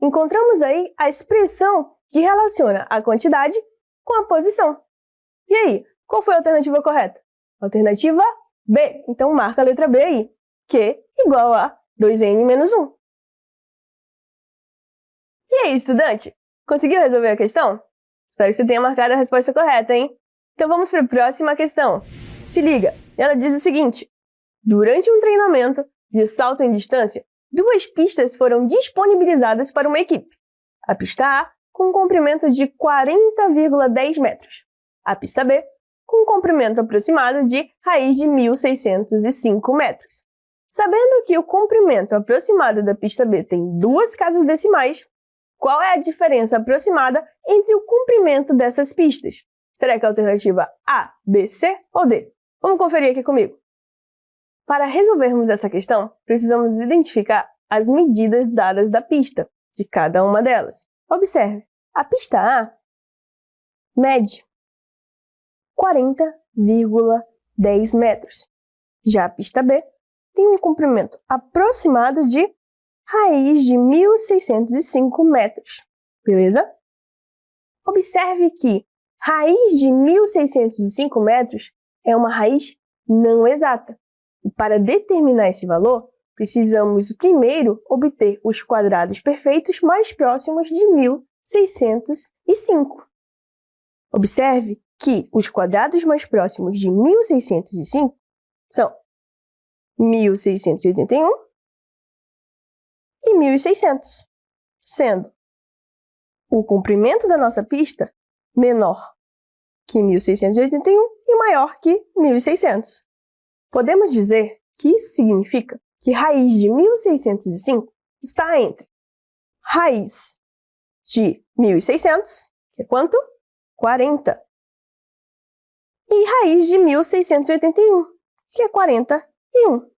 Encontramos aí a expressão que relaciona a quantidade com a posição. E aí, qual foi a alternativa correta? Alternativa B. Então, marca a letra B aí, que igual a 2n menos 1. E aí, estudante? Conseguiu resolver a questão? Espero que você tenha marcado a resposta correta, hein? Então, vamos para a próxima questão. Se liga, ela diz o seguinte. Durante um treinamento de salto em distância, 2 pistas foram disponibilizadas para uma equipe. A pista A, com um comprimento de 40,10 metros. A pista B, com um comprimento aproximado de raiz de 1.605 metros. Sabendo que o comprimento aproximado da pista B tem 2 casas decimais, qual é a diferença aproximada entre o comprimento dessas pistas? Será que é a alternativa A, B, C ou D? Vamos conferir aqui comigo. Para resolvermos essa questão, precisamos identificar as medidas dadas da pista, de cada uma delas. Observe, a pista A mede 40,10 metros. Já a pista B tem um comprimento aproximado de raiz de 1.605 metros. Beleza? Observe que raiz de 1.605 metros é uma raiz não exata. E para determinar esse valor, precisamos primeiro obter os quadrados perfeitos mais próximos de 1.605. Observe que os quadrados mais próximos de 1.605 são 1.681 e 1.600, sendo o comprimento da nossa pista menor que 1.681 e maior que 1.600. Podemos dizer que isso significa que raiz de 1.605 está entre raiz de 1.600, que é quanto? 40. E raiz de 1.681, que é 41.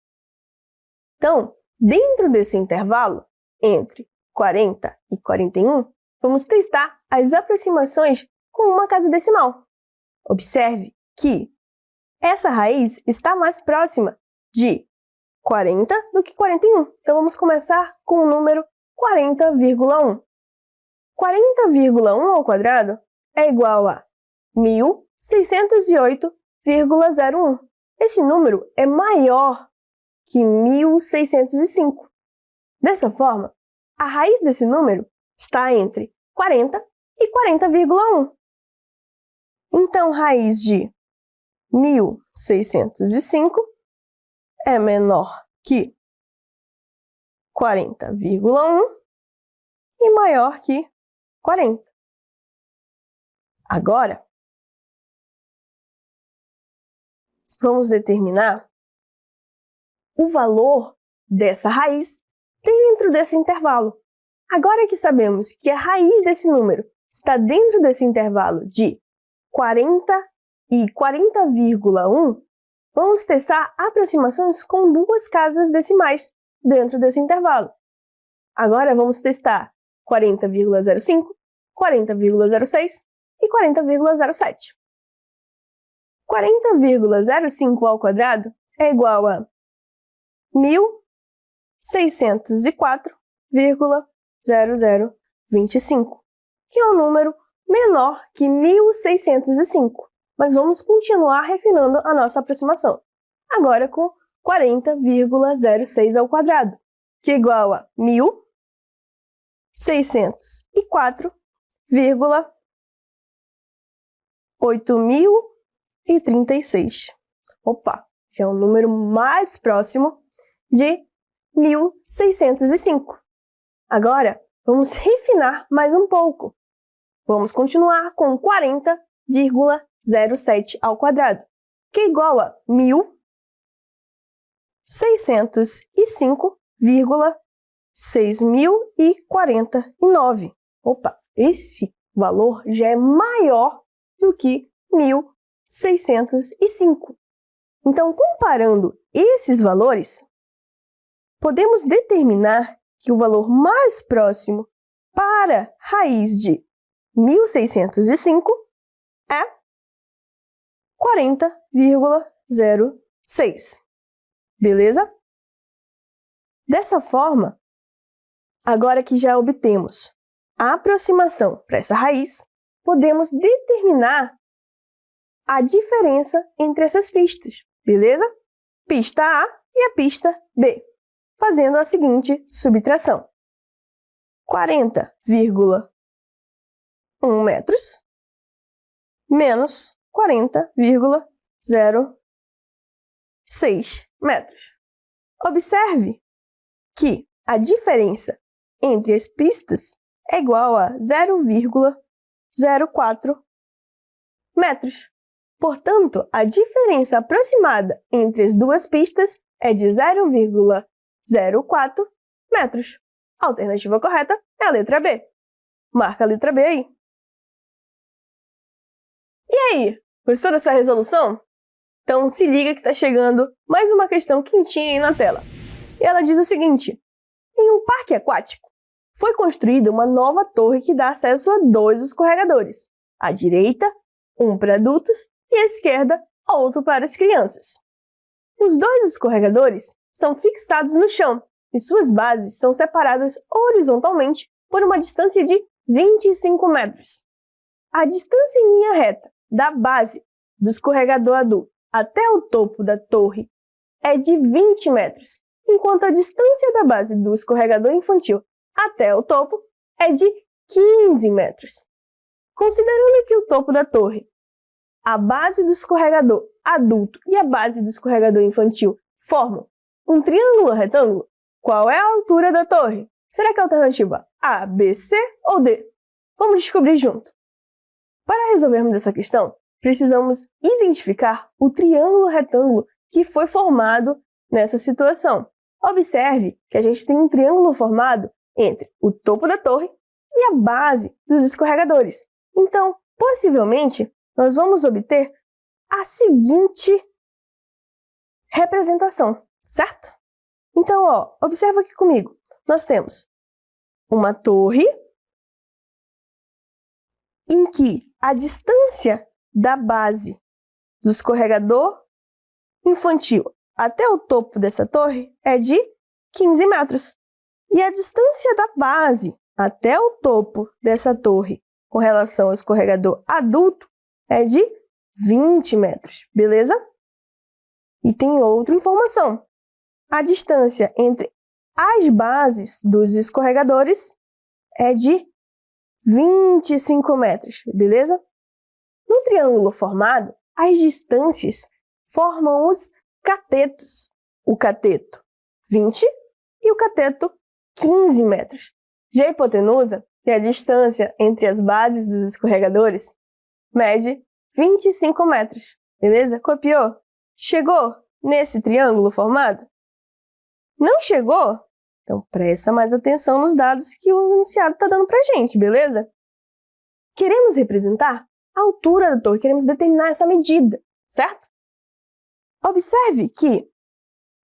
Então, dentro desse intervalo, entre 40 e 41, vamos testar as aproximações com uma casa decimal. Observe que essa raiz está mais próxima de 40 do que 41. Então, vamos começar com o número 40,1. 40,1 ao quadrado é igual a 1.608,01. Esse número é maior que 1.605. Dessa forma, a raiz desse número está entre 40 e 40,1. Então, raiz de 1.605 é menor que 40,1 e maior que 40. Agora, vamos determinar o valor dessa raiz dentro desse intervalo. Agora que sabemos que a raiz desse número está dentro desse intervalo de 40 e 40,1, vamos testar aproximações com duas casas decimais dentro desse intervalo. Agora vamos testar 40,05, 40,06 e 40,07. 40,05 ao quadrado é igual a 1.604,0025, que é um número menor que 1.605. Mas vamos continuar refinando a nossa aproximação. Agora com 40,06 ao quadrado, que é igual a 1.604,8036. Opa, já é um número mais próximo de 1.605. Agora, vamos refinar mais um pouco. Vamos continuar com 40,07 ao quadrado, que é igual a 1.605,6049. Opa, esse valor já é maior do que 1.605. Então, comparando esses valores, podemos determinar que o valor mais próximo para raiz de 1.605 é 40,06. Beleza? Dessa forma, agora que já obtemos a aproximação para essa raiz, podemos determinar a diferença entre essas pistas, beleza? Pista A e a pista B, fazendo a seguinte subtração. 40,1 metros menos 40,06 metros. Observe que a diferença entre as pistas é igual a 0,04 metros. Portanto, a diferença aproximada entre as duas pistas é de 0,04 metros. A alternativa correta é a letra B. Marca a letra B aí. E aí, gostou dessa resolução? Então se liga que está chegando mais uma questão quentinha aí na tela. E ela diz o seguinte: em um parque aquático, foi construída uma nova torre que dá acesso a 2 escorregadores. À direita, um para adultos, e à esquerda, outro para as crianças. Os 2 escorregadores são fixados no chão e suas bases são separadas horizontalmente por uma distância de 25 metros. A distância em linha reta da base do escorregador adulto até o topo da torre é de 20 metros, enquanto a distância da base do escorregador infantil até o topo é de 15 metros. Considerando que o topo da torre, a base do escorregador adulto e a base do escorregador infantil formam um triângulo retângulo, qual é a altura da torre? Será que é a alternativa A, B, C ou D? Vamos descobrir junto. Para resolvermos essa questão, precisamos identificar o triângulo retângulo que foi formado nessa situação. Observe que a gente tem um triângulo formado entre o topo da torre e a base dos escorregadores. Então, possivelmente, nós vamos obter a seguinte representação, certo? Então, observa aqui comigo. Nós temos uma torre em que a distância da base do escorregador infantil até o topo dessa torre é de 15 metros. E a distância da base até o topo dessa torre com relação ao escorregador adulto é de 20 metros, beleza? E tem outra informação. A distância entre as bases dos escorregadores é de 25 metros, beleza? No triângulo formado, as distâncias formam os catetos. O cateto 20 e o cateto 15 metros. Já a hipotenusa, que é a distância entre as bases dos escorregadores, mede 25 metros, beleza? Copiou? Chegou nesse triângulo formado? Não chegou? Então presta mais atenção nos dados que o enunciado está dando para a gente, beleza? Queremos representar a altura da torre, queremos determinar essa medida, certo? Observe que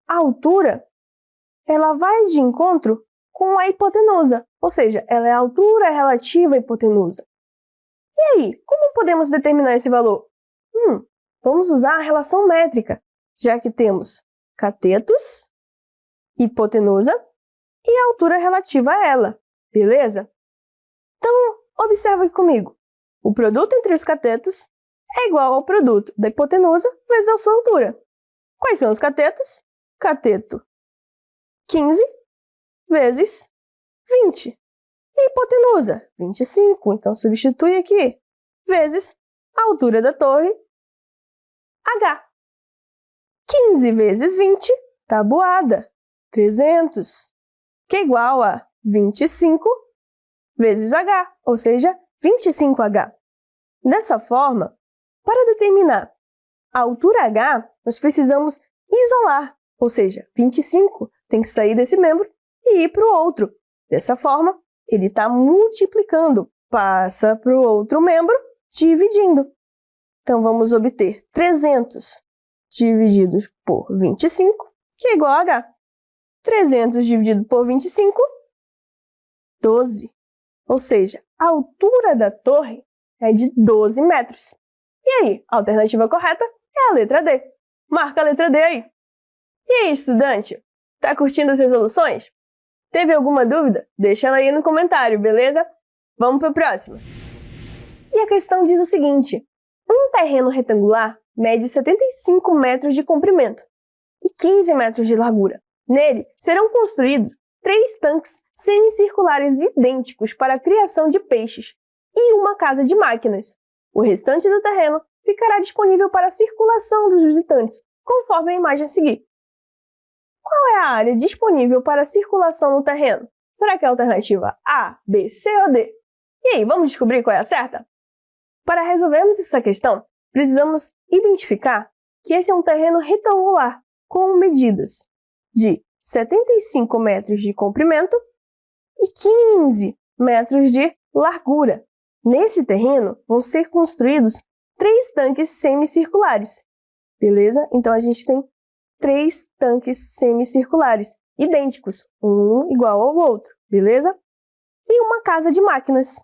a altura ela vai de encontro com a hipotenusa, ou seja, ela é a altura relativa à hipotenusa. E aí, como podemos determinar esse valor? Vamos usar a relação métrica, já que temos catetos, hipotenusa e a altura relativa a ela, beleza? Então, observa aqui comigo. O produto entre os catetos é igual ao produto da hipotenusa vezes a sua altura. Quais são os catetos? Cateto 15 vezes 20. E hipotenusa? 25. Então, substitui aqui. Vezes a altura da torre, H. 15 vezes 20, tabuada, 300, que é igual a 25 vezes H, ou seja, 25H. Dessa forma, para determinar a altura H, nós precisamos isolar, ou seja, 25 tem que sair desse membro e ir para o outro. Dessa forma, ele está multiplicando, passa para o outro membro, dividindo. Então, vamos obter 300 divididos por 25, que é igual a H. 300 dividido por 25, 12. Ou seja, a altura da torre é de 12 metros. E aí, a alternativa correta é a letra D. Marca a letra D aí. E aí, estudante? Tá curtindo as resoluções? Teve alguma dúvida? Deixa ela aí no comentário, beleza? Vamos para a próxima. E a questão diz o seguinte: um terreno retangular mede 75 metros de comprimento e 15 metros de largura. Nele serão construídos 3 tanques semicirculares idênticos para a criação de peixes e uma casa de máquinas. O restante do terreno ficará disponível para a circulação dos visitantes, conforme a imagem a seguir. Qual é a área disponível para a circulação no terreno? Será que é a alternativa A, B, C ou D? E aí, vamos descobrir qual é a certa? Para resolvermos essa questão, precisamos identificar que esse é um terreno retangular com medidas de 75 metros de comprimento e 15 metros de largura. Nesse terreno vão ser construídos 3 tanques semicirculares, beleza? Então a gente tem 3 tanques semicirculares, idênticos, um igual ao outro, beleza? E uma casa de máquinas,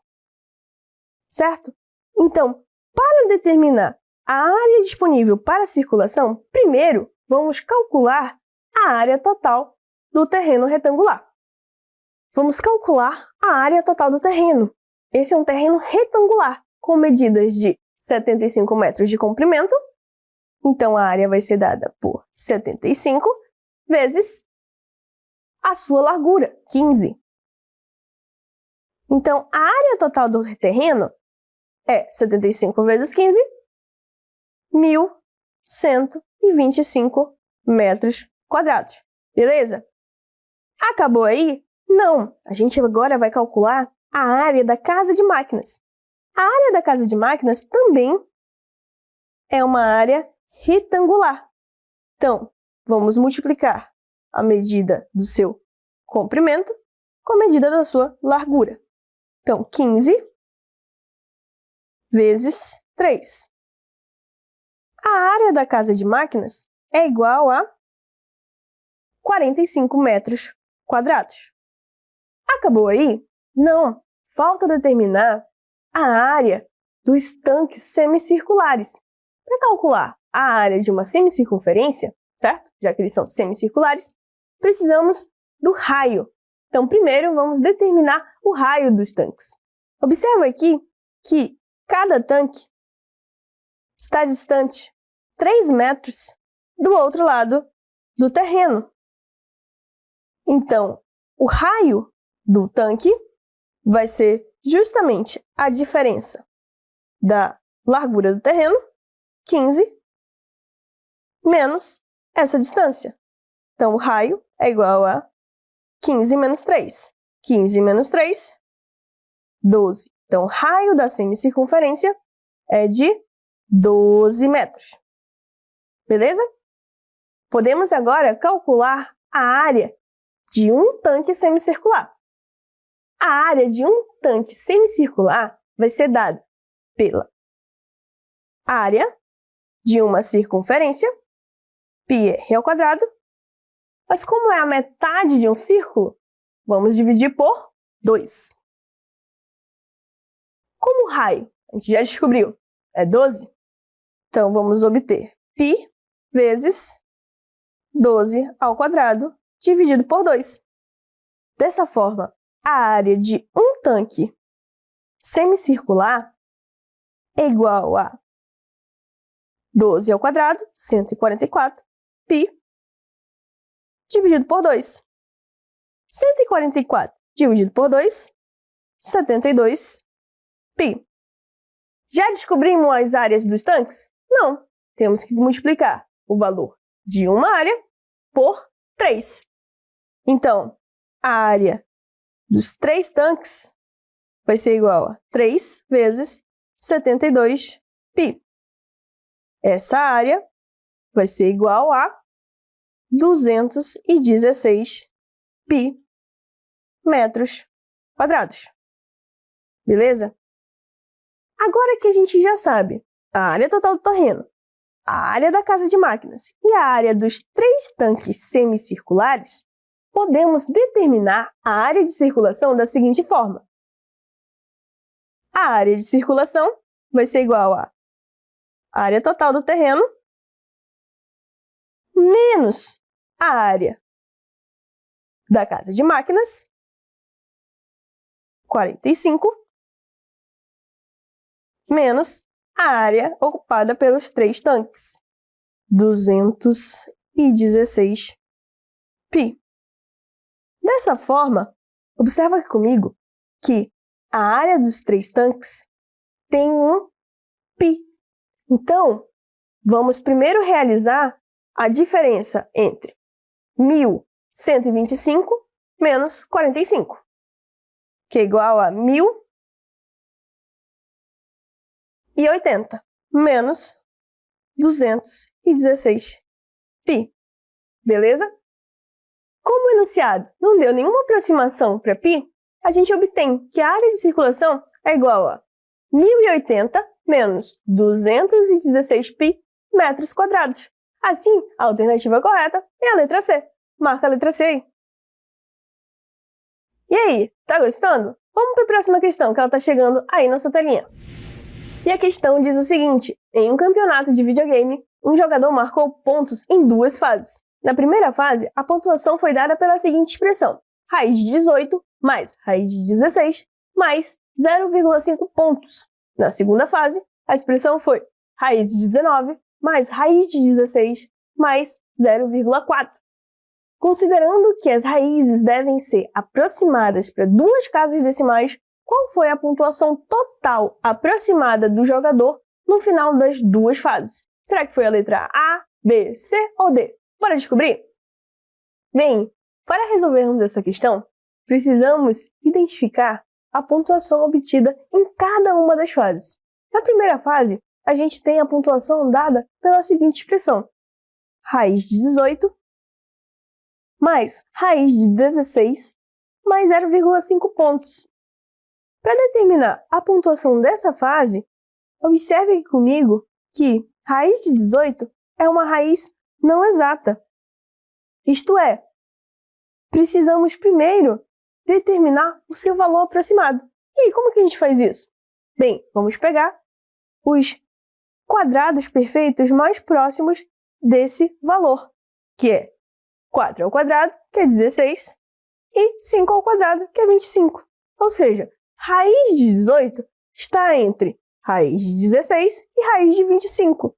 certo? Então, para determinar a área disponível para a circulação, primeiro vamos calcular a área total do terreno retangular. Vamos calcular a área total do terreno. Esse é um terreno retangular, com medidas de 75 metros de comprimento. Então, a área vai ser dada por 75 vezes a sua largura, 15. Então, a área total do terreno é 75 vezes 15, 1.125 metros quadrados. Beleza? Acabou aí? Não! A gente agora vai calcular a área da casa de máquinas. A área da casa de máquinas também é uma área retangular. Então, vamos multiplicar a medida do seu comprimento com a medida da sua largura. Então, 15 vezes 3. A área da casa de máquinas é igual a 45 metros quadrados. Acabou aí? Não. Falta determinar a área dos tanques semicirculares. Para calcular a área de uma semicircunferência, certo? Já que eles são semicirculares, precisamos do raio. Então, primeiro, vamos determinar o raio dos tanques. Observa aqui que cada tanque está distante 3 metros do outro lado do terreno. Então, o raio do tanque vai ser justamente a diferença da largura do terreno, 15, menos essa distância. Então, o raio é igual a 15 menos 3. 15 menos 3, 12. Então, o raio da semicircunferência é de 12 metros. Beleza? Podemos agora calcular a área de um tanque semicircular. A área de um tanque semicircular vai ser dada pela área de uma circunferência, πr ao quadrado. Mas como é a metade de um círculo, vamos dividir por 2. Como o raio, a gente já descobriu, é 12, então vamos obter π vezes 12 ao quadrado dividido por 2. Dessa forma, a área de um tanque semicircular é igual a 12 ao quadrado, 144, π, dividido por 2. 144 dividido por 2, 72, π. Já descobrimos as áreas dos tanques? Não. Temos que multiplicar o valor de uma área por 3. Então, a área dos 3 tanques vai ser igual a 3 vezes 72 π. Essa área vai ser igual a 216 π metros quadrados. Beleza? Agora que a gente já sabe a área total do terreno, a área da casa de máquinas e a área dos 3 tanques semicirculares, podemos determinar a área de circulação da seguinte forma. A área de circulação vai ser igual a área total do terreno menos a área da casa de máquinas, 45, menos a área ocupada pelos 3 tanques, 216 π. Dessa forma, observa aqui comigo que a área dos 3 tanques tem um π. Então, vamos primeiro realizar a diferença entre 1.125 menos 45, que é igual a 1.080 menos 216 π. Beleza? Como o enunciado não deu nenhuma aproximação para π, a gente obtém que a área de circulação é igual a 1.080 menos 216 π metros quadrados. Assim, a alternativa correta é a letra C. Marca a letra C aí. E aí, tá gostando? Vamos para a próxima questão, que ela tá chegando aí na sua telinha. E a questão diz o seguinte: em um campeonato de videogame, um jogador marcou pontos em 2 fases. Na primeira fase, a pontuação foi dada pela seguinte expressão: raiz de 18 mais raiz de 16 mais 0,5 pontos. Na segunda fase, a expressão foi raiz de 19 mais raiz de 16 mais 0,4. Considerando que as raízes devem ser aproximadas para 2 casas decimais, qual foi a pontuação total aproximada do jogador no final das 2 fases? Será que foi a letra A, B, C ou D? Bora descobrir? Bem, para resolvermos essa questão, precisamos identificar a pontuação obtida em cada uma das fases. Na primeira fase, a gente tem a pontuação dada pela seguinte expressão: raiz de 18 mais raiz de 16 mais 0,5 pontos. Para determinar a pontuação dessa fase, observe aqui comigo que raiz de 18 é uma raiz não exata. Isto é, precisamos primeiro determinar o seu valor aproximado. E aí, como que a gente faz isso? Bem, vamos pegar os quadrados perfeitos mais próximos desse valor, que é 4 ao quadrado, que é 16, e 5 ao quadrado, que é 25. Ou seja, raiz de 18 está entre raiz de 16 e raiz de 25.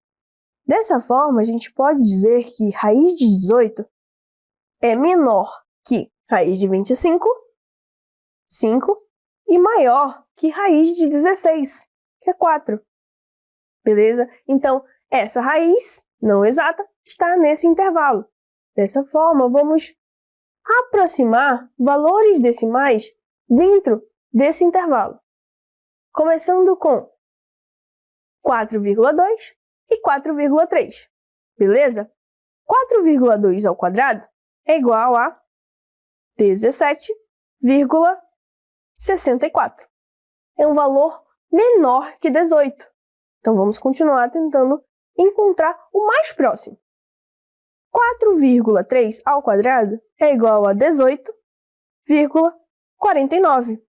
Dessa forma, a gente pode dizer que raiz de 18 é menor que raiz de 25, 5, e maior que raiz de 16, que é 4. Beleza? Então, essa raiz não exata está nesse intervalo. Dessa forma, vamos aproximar valores decimais dentro desse intervalo, começando com 4,2 e 4,3. Beleza? 4,2 ao quadrado é igual a 17,64. É um valor menor que 18. Então, vamos continuar tentando encontrar o mais próximo. 4,3 ao quadrado é igual a 18,49.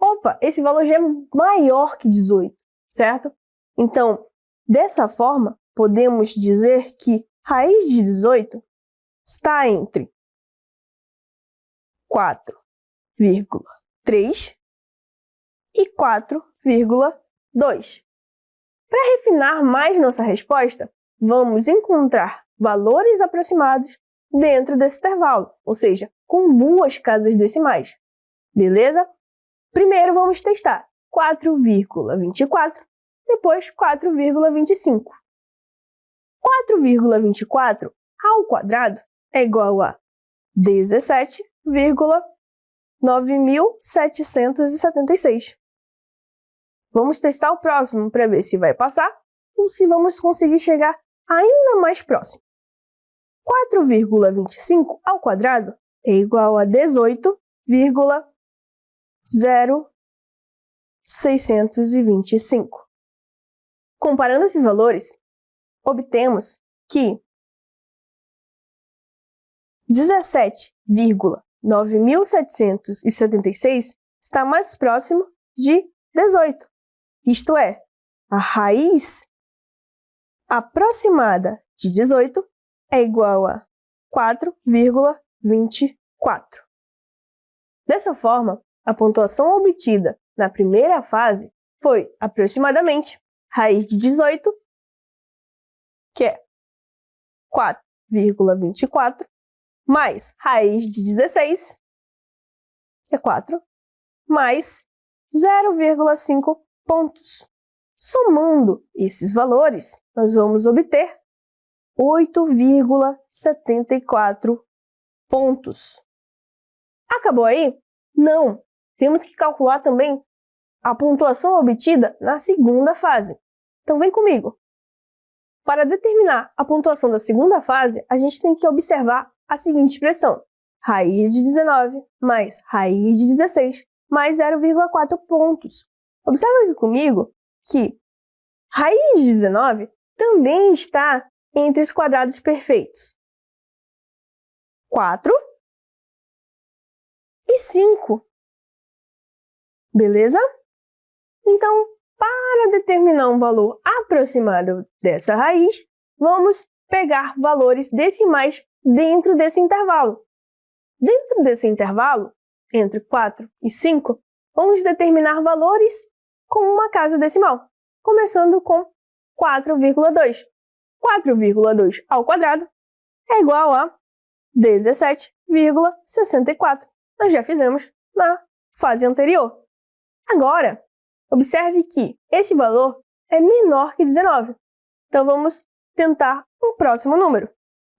Opa, esse valor já é maior que 18, certo? Então, dessa forma, podemos dizer que raiz de 18 está entre 4,3 e 4,2. Para refinar mais nossa resposta, vamos encontrar valores aproximados dentro desse intervalo, ou seja, com duas casas decimais. Beleza? Primeiro vamos testar 4,24, depois 4,25. 4,24 ao quadrado é igual a 17,9776. Vamos testar o próximo para ver se vai passar ou se vamos conseguir chegar ainda mais próximo. 4,25 ao quadrado é igual a 18,0625. Comparando esses valores, obtemos que 17,9776 está mais próximo de 18. Isto é, a raiz aproximada de 18 é igual a 4,24. Dessa forma, a pontuação obtida na primeira fase foi aproximadamente raiz de 18, que é 4,24, mais raiz de 16, que é 4, mais 0,5 pontos. Somando esses valores, nós vamos obter 8,74 pontos. Acabou aí? Não! Temos que calcular também a pontuação obtida na segunda fase. Então vem comigo. Para determinar a pontuação da segunda fase, a gente tem que observar a seguinte expressão: raiz de 19 mais raiz de 16 mais 0,4 pontos. Observa aqui comigo que raiz de 19 também está entre os quadrados perfeitos 4 e 5. Beleza? Então, para determinar um valor aproximado dessa raiz, vamos pegar valores decimais dentro desse intervalo. Dentro desse intervalo, entre 4 e 5, vamos determinar valores com uma casa decimal, começando com 4,2. 4,2 ao quadrado é igual a 17,64. Nós já fizemos na fase anterior. Agora, observe que esse valor é menor que 19. Então, vamos tentar um próximo número.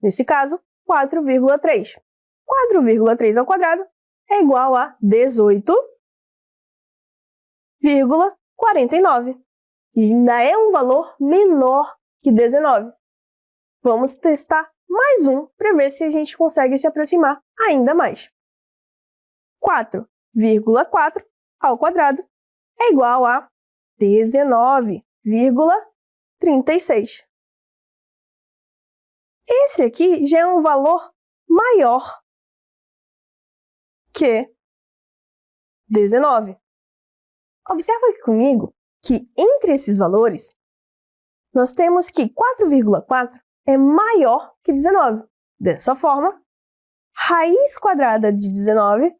Nesse caso, 4,3. 4,3 ao quadrado é igual a 18,49. E ainda é um valor menor que 19. Vamos testar mais um para ver se a gente consegue se aproximar ainda mais. 4,4 ao quadrado é igual a 19,36. Esse aqui já é um valor maior que 19. Observa aqui comigo que entre esses valores, nós temos que 4,4 é maior que 19. Dessa forma, raiz quadrada de 19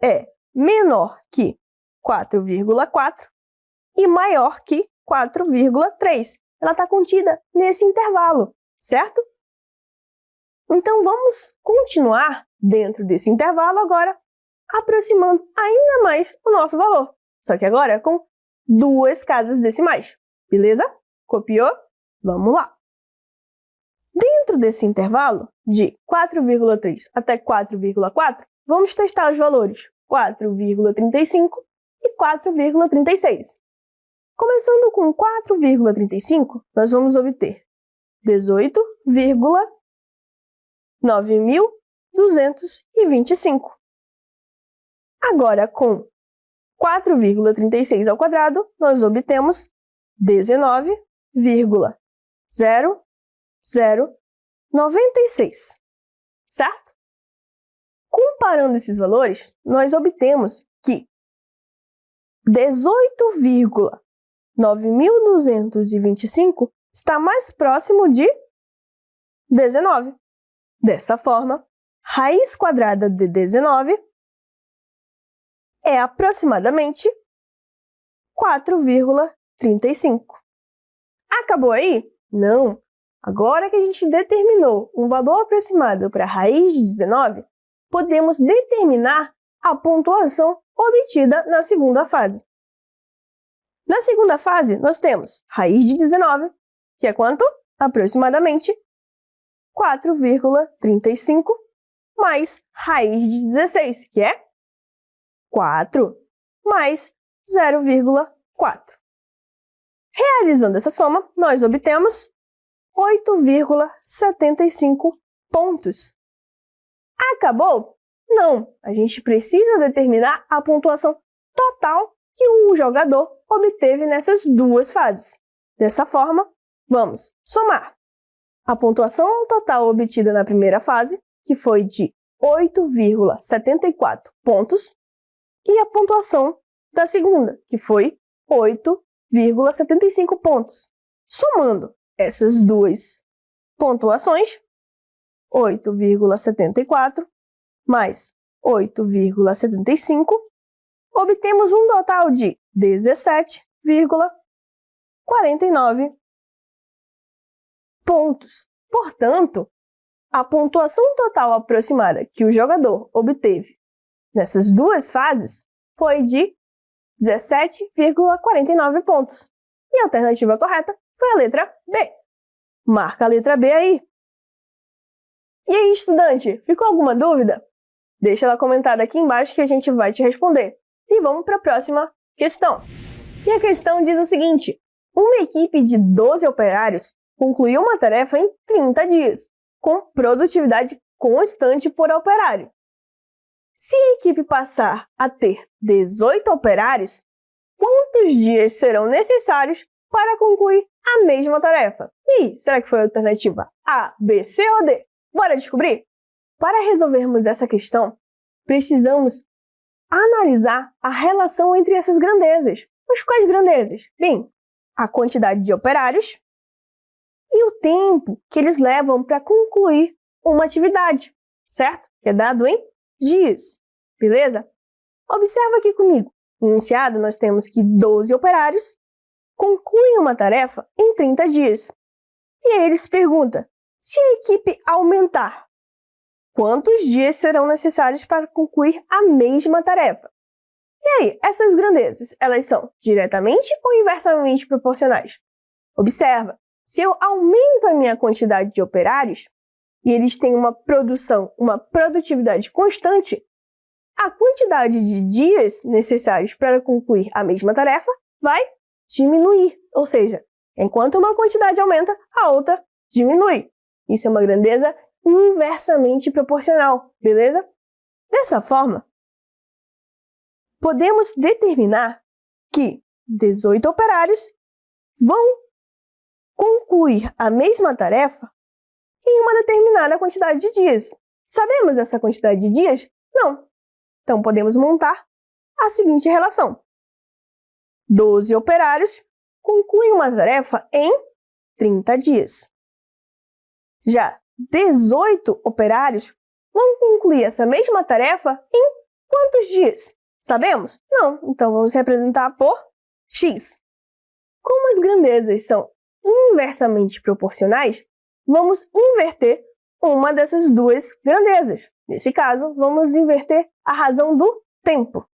é menor que 4,4 e maior que 4,3. Ela está contida nesse intervalo, certo? Então, vamos continuar dentro desse intervalo agora, aproximando ainda mais o nosso valor. Só que agora com duas casas decimais. Beleza? Copiou? Vamos lá. Dentro desse intervalo, de 4,3 até 4,4, vamos testar os valores 4,35 e 4,36. Começando com 4,35, nós vamos obter 18,9225. Agora, com 4,36 ao quadrado, nós obtemos 19,0096, certo? Comparando esses valores, nós obtemos que 18,9225 está mais próximo de 19. Dessa forma, raiz quadrada de 19 é aproximadamente 4,35. Acabou aí? Não! Agora que a gente determinou um valor aproximado para a raiz de 19, podemos determinar a pontuação obtida na segunda fase. Na segunda fase, nós temos raiz de 19, que é quanto? Aproximadamente 4,35, mais raiz de 16, que é 4, mais 0,4. Realizando essa soma, nós obtemos 8,75 pontos. Acabou? Não! A gente precisa determinar a pontuação total que o jogador obteve nessas duas fases. Dessa forma, vamos somar a pontuação total obtida na primeira fase, que foi de 8,74 pontos, e a pontuação da segunda, que foi 8,75 pontos. Somando essas duas pontuações, 8,74 mais 8,75, obtemos um total de 17,49 pontos. Portanto, a pontuação total aproximada que o jogador obteve nessas duas fases foi de 17,49 pontos. E a alternativa correta foi a letra B. Marca a letra B aí. E aí, estudante, ficou alguma dúvida? Deixa ela comentada aqui embaixo que a gente vai te responder. E vamos para a próxima questão. E a questão diz o seguinte: uma equipe de 12 operários concluiu uma tarefa em 30 dias, com produtividade constante por operário. Se a equipe passar a ter 18 operários, quantos dias serão necessários para concluir a mesma tarefa? E será que foi a alternativa A, B, C ou D? Bora descobrir? Para resolvermos essa questão, precisamos analisar a relação entre essas grandezas. Mas quais grandezas? Bem, a quantidade de operários e o tempo que eles levam para concluir uma atividade, certo? Que é dado em dias, beleza? Observa aqui comigo. No enunciado, nós temos que 12 operários concluem uma tarefa em 30 dias. E aí eles perguntam, se a equipe aumentar, quantos dias serão necessários para concluir a mesma tarefa? E aí, essas grandezas, elas são diretamente ou inversamente proporcionais? Observa, se eu aumento a minha quantidade de operários e eles têm uma produção, uma produtividade constante, a quantidade de dias necessários para concluir a mesma tarefa vai diminuir. Ou seja, enquanto uma quantidade aumenta, a outra diminui. Isso é uma grandeza inversamente proporcional, beleza? Dessa forma, podemos determinar que 18 operários vão concluir a mesma tarefa em uma determinada quantidade de dias. Sabemos essa quantidade de dias? Não. Então, podemos montar a seguinte relação. 12 operários concluem uma tarefa em 30 dias. Já 18 operários vão concluir essa mesma tarefa em quantos dias? Sabemos? Não. Então, vamos representar por x. Como as grandezas são inversamente proporcionais, vamos inverter uma dessas duas grandezas. Nesse caso, vamos inverter a razão do tempo.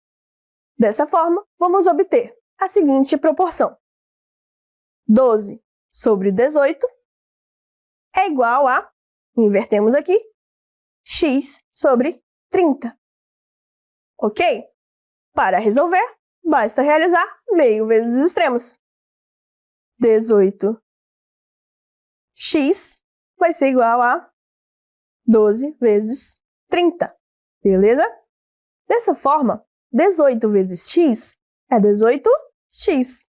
Dessa forma, vamos obter a seguinte proporção. 12 sobre 18 é igual a, invertemos aqui, x sobre 30. Ok? Para resolver, basta realizar meio vezes os extremos. 18x vai ser igual a 12 vezes 30, beleza? Dessa forma, 18 vezes x é 18x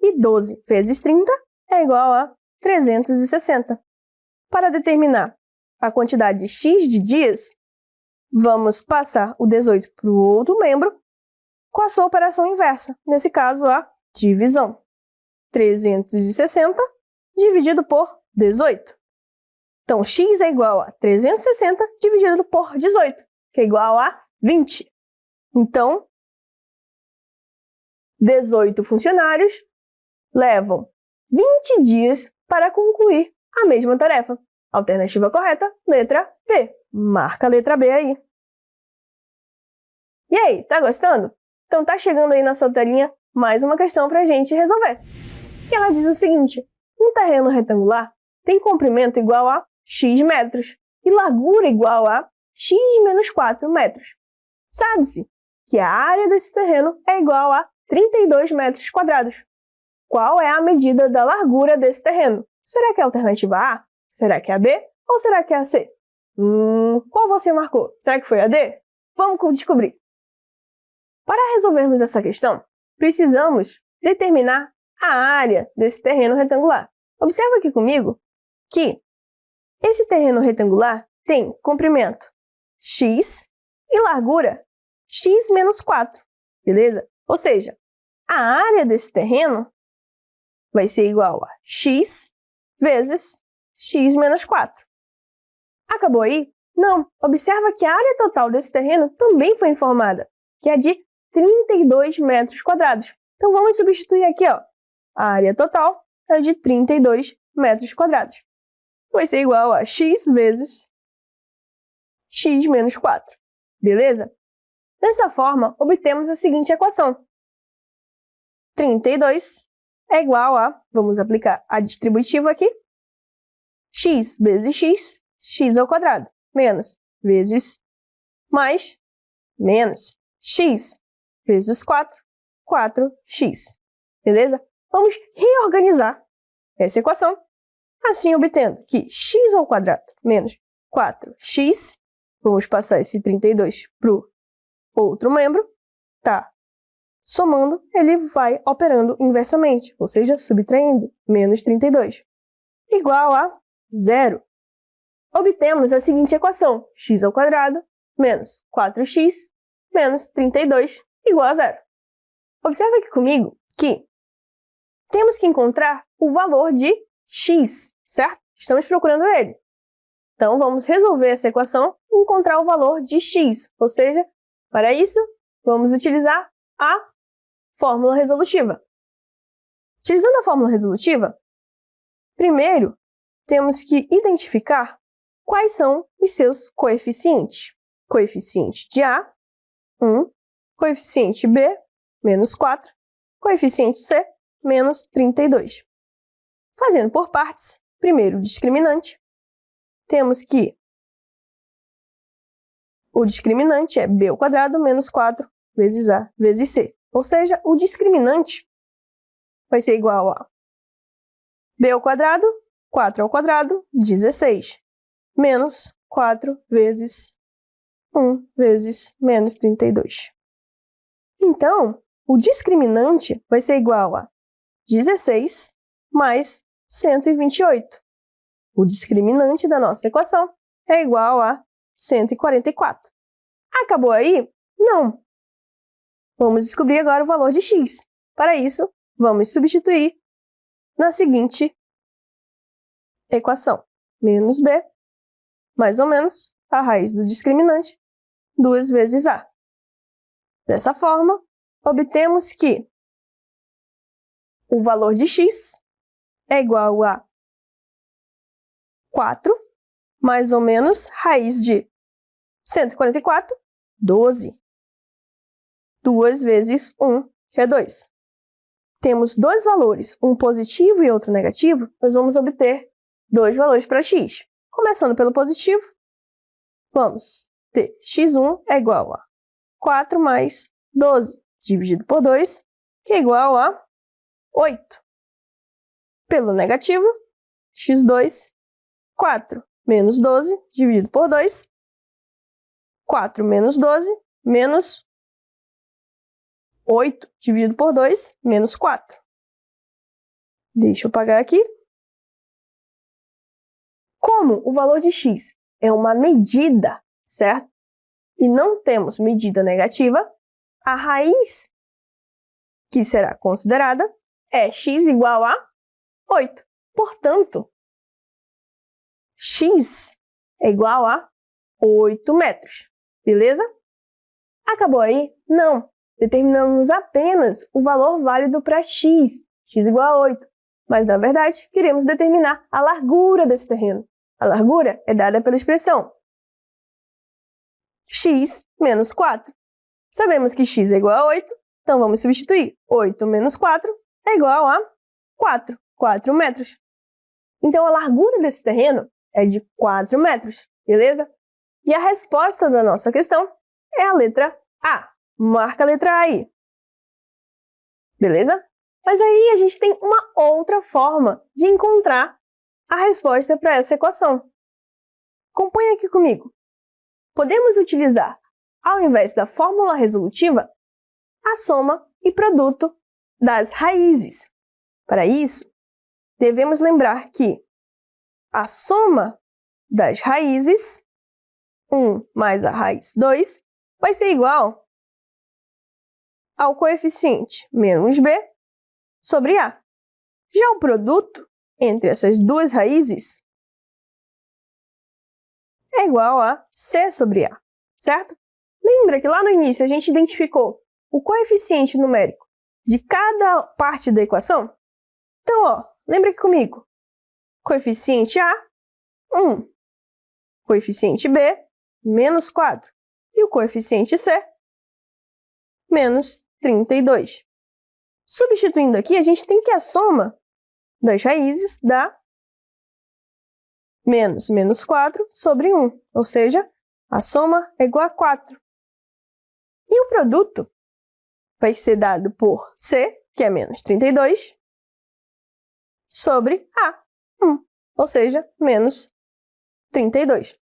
e 12 vezes 30 é igual a 360. Para determinar a quantidade x de dias, vamos passar o 18 para o outro membro com a sua operação inversa, nesse caso a divisão. 360 dividido por 18. Então, x é igual a 360 dividido por 18, que é igual a 20. Então, 18 funcionários levam 20 dias para concluir a mesma tarefa. Alternativa correta, letra B. Marca a letra B aí. E aí, tá gostando? Então tá chegando aí na sua telinha mais uma questão para a gente resolver. E ela diz o seguinte: um terreno retangular tem comprimento igual a x metros e largura igual a x menos 4 metros. Sabe-se que a área desse terreno é igual a 32 metros quadrados. Qual é a medida da largura desse terreno? Será que é a alternativa A? Será que é a B? Ou será que é a C? Qual você marcou? Será que foi a D? Vamos descobrir. Para resolvermos essa questão, precisamos determinar a área desse terreno retangular. Observa aqui comigo que esse terreno retangular tem comprimento x e largura x menos 4, beleza? Ou seja, a área desse terreno vai ser igual a x vezes x menos 4. Acabou aí? Não. Observa que a área total desse terreno também foi informada, que é de 32 metros quadrados. Então, vamos substituir aqui, ó. A área total é de 32 metros quadrados. Vai ser igual a x vezes x menos 4. Beleza? Dessa forma, obtemos a seguinte equação. 32 é igual a, vamos aplicar a distributiva aqui, x vezes x, x ao quadrado, menos vezes mais, menos x vezes 4, 4x. Beleza? Vamos reorganizar essa equação, assim obtendo que x ao quadrado menos 4x, vamos passar esse 32 para o outro membro, tá? Somando, ele vai operando inversamente, ou seja, subtraindo, menos 32, igual a 0. Obtemos a seguinte equação, x ao quadrado menos 4x menos 32 igual a 0. Observa aqui comigo que temos que encontrar o valor de x, certo? Estamos procurando ele. Então, vamos resolver essa equação e encontrar o valor de x, ou seja, para isso, vamos utilizar a fórmula resolutiva. Utilizando a fórmula resolutiva, primeiro, temos que identificar quais são os seus coeficientes. Coeficiente de A, 1, coeficiente B, menos 4, coeficiente C, menos 32. Fazendo por partes, primeiro o discriminante, temos que o discriminante é B ao quadrado menos 4 vezes A vezes C. Ou seja, o discriminante vai ser igual a B ao quadrado, 4 ao quadrado, 16. menos 4 vezes 1 vezes menos 32. Então, o discriminante vai ser igual a 16 mais 128. O discriminante da nossa equação é igual a 144. Acabou aí? Não. Vamos descobrir agora o valor de x. Para isso, vamos substituir na seguinte equação. Menos b, mais ou menos, a raiz do discriminante, 2 vezes a. Dessa forma, obtemos que o valor de x é igual a 4, mais ou menos, raiz de 144, 12. 2 vezes 1, que é 2. Temos dois valores, um positivo e outro negativo, nós vamos obter dois valores para x. Começando pelo positivo, vamos ter x1 é igual a 4 mais 12 dividido por 2, que é igual a 8. Pelo negativo, x2, 4 menos 12 dividido por 2, 4 menos 12, menos 8 dividido por 2, menos 4. Deixa eu apagar aqui. Como o valor de x é uma medida, certo? E não temos medida negativa, a raiz que será considerada é x igual a 8. Portanto, x é igual a 8 metros. Beleza? Acabou aí? Não. Determinamos apenas o valor válido para x. X igual a 8. Mas, na verdade, queremos determinar a largura desse terreno. A largura é dada pela expressão x menos 4. Sabemos que x é igual a 8, então vamos substituir. 8 menos 4 é igual a 4. 4 metros. Então, a largura desse terreno é de 4 metros, beleza? E a resposta da nossa questão é a letra A. Marca a letra A aí. Beleza? Mas aí a gente tem uma outra forma de encontrar a resposta para essa equação. Acompanha aqui comigo. Podemos utilizar, ao invés da fórmula resolutiva, a soma e produto das raízes. Para isso, devemos lembrar que a soma das raízes, 1 mais a raiz 2, vai ser igual ao coeficiente menos b sobre a. Já o produto entre essas duas raízes é igual a c sobre a, certo? Lembra que lá no início a gente identificou o coeficiente numérico de cada parte da equação? Então, lembra aqui comigo. Coeficiente a, 1. Coeficiente b, menos 4. E o coeficiente c, menos 32. Substituindo aqui, a gente tem que a soma das raízes dá menos 4 sobre 1. Ou seja, a soma é igual a 4. E o produto vai ser dado por c, que é menos 32, sobre a, 1. Ou seja, menos 32.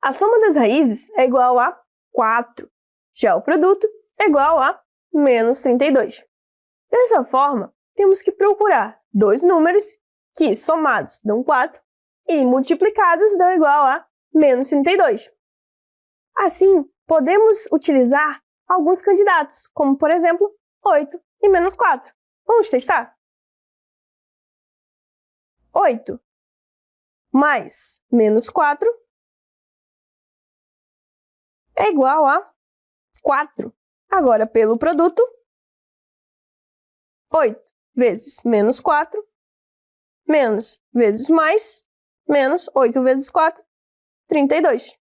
A soma das raízes é igual a 4. Já o produto é igual a menos 32. Dessa forma, temos que procurar dois números que, somados, dão 4 e multiplicados dão igual a menos 32. Assim, podemos utilizar alguns candidatos, como, por exemplo, 8 e menos 4. Vamos testar? 8 mais menos 4 é igual a 4. Agora, pelo produto, 8 vezes menos 4, menos vezes mais, menos 8 vezes 4, 32.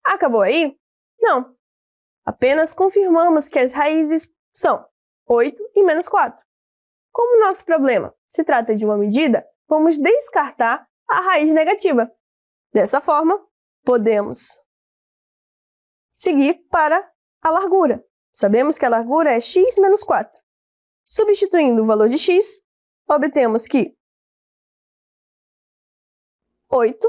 Acabou aí? Não. Apenas confirmamos que as raízes são 8 e menos 4. Como nosso problema se trata de uma medida, vamos descartar a raiz negativa. Dessa forma, podemos seguir para a largura. Sabemos que a largura é x menos 4. Substituindo o valor de x, obtemos que 8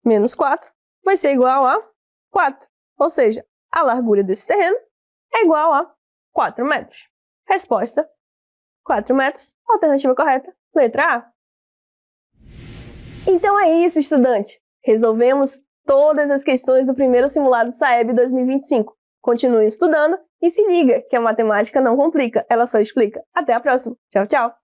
menos 4 vai ser igual a 4. Ou seja, a largura desse terreno é igual a 4 metros. Resposta: 4 metros. Alternativa correta, letra A. Então é isso, estudante. Resolvemos todas as questões do primeiro simulado SAEB 2025. Continue estudando e se liga que a matemática não complica, ela só explica. Até a próxima. Tchau, tchau.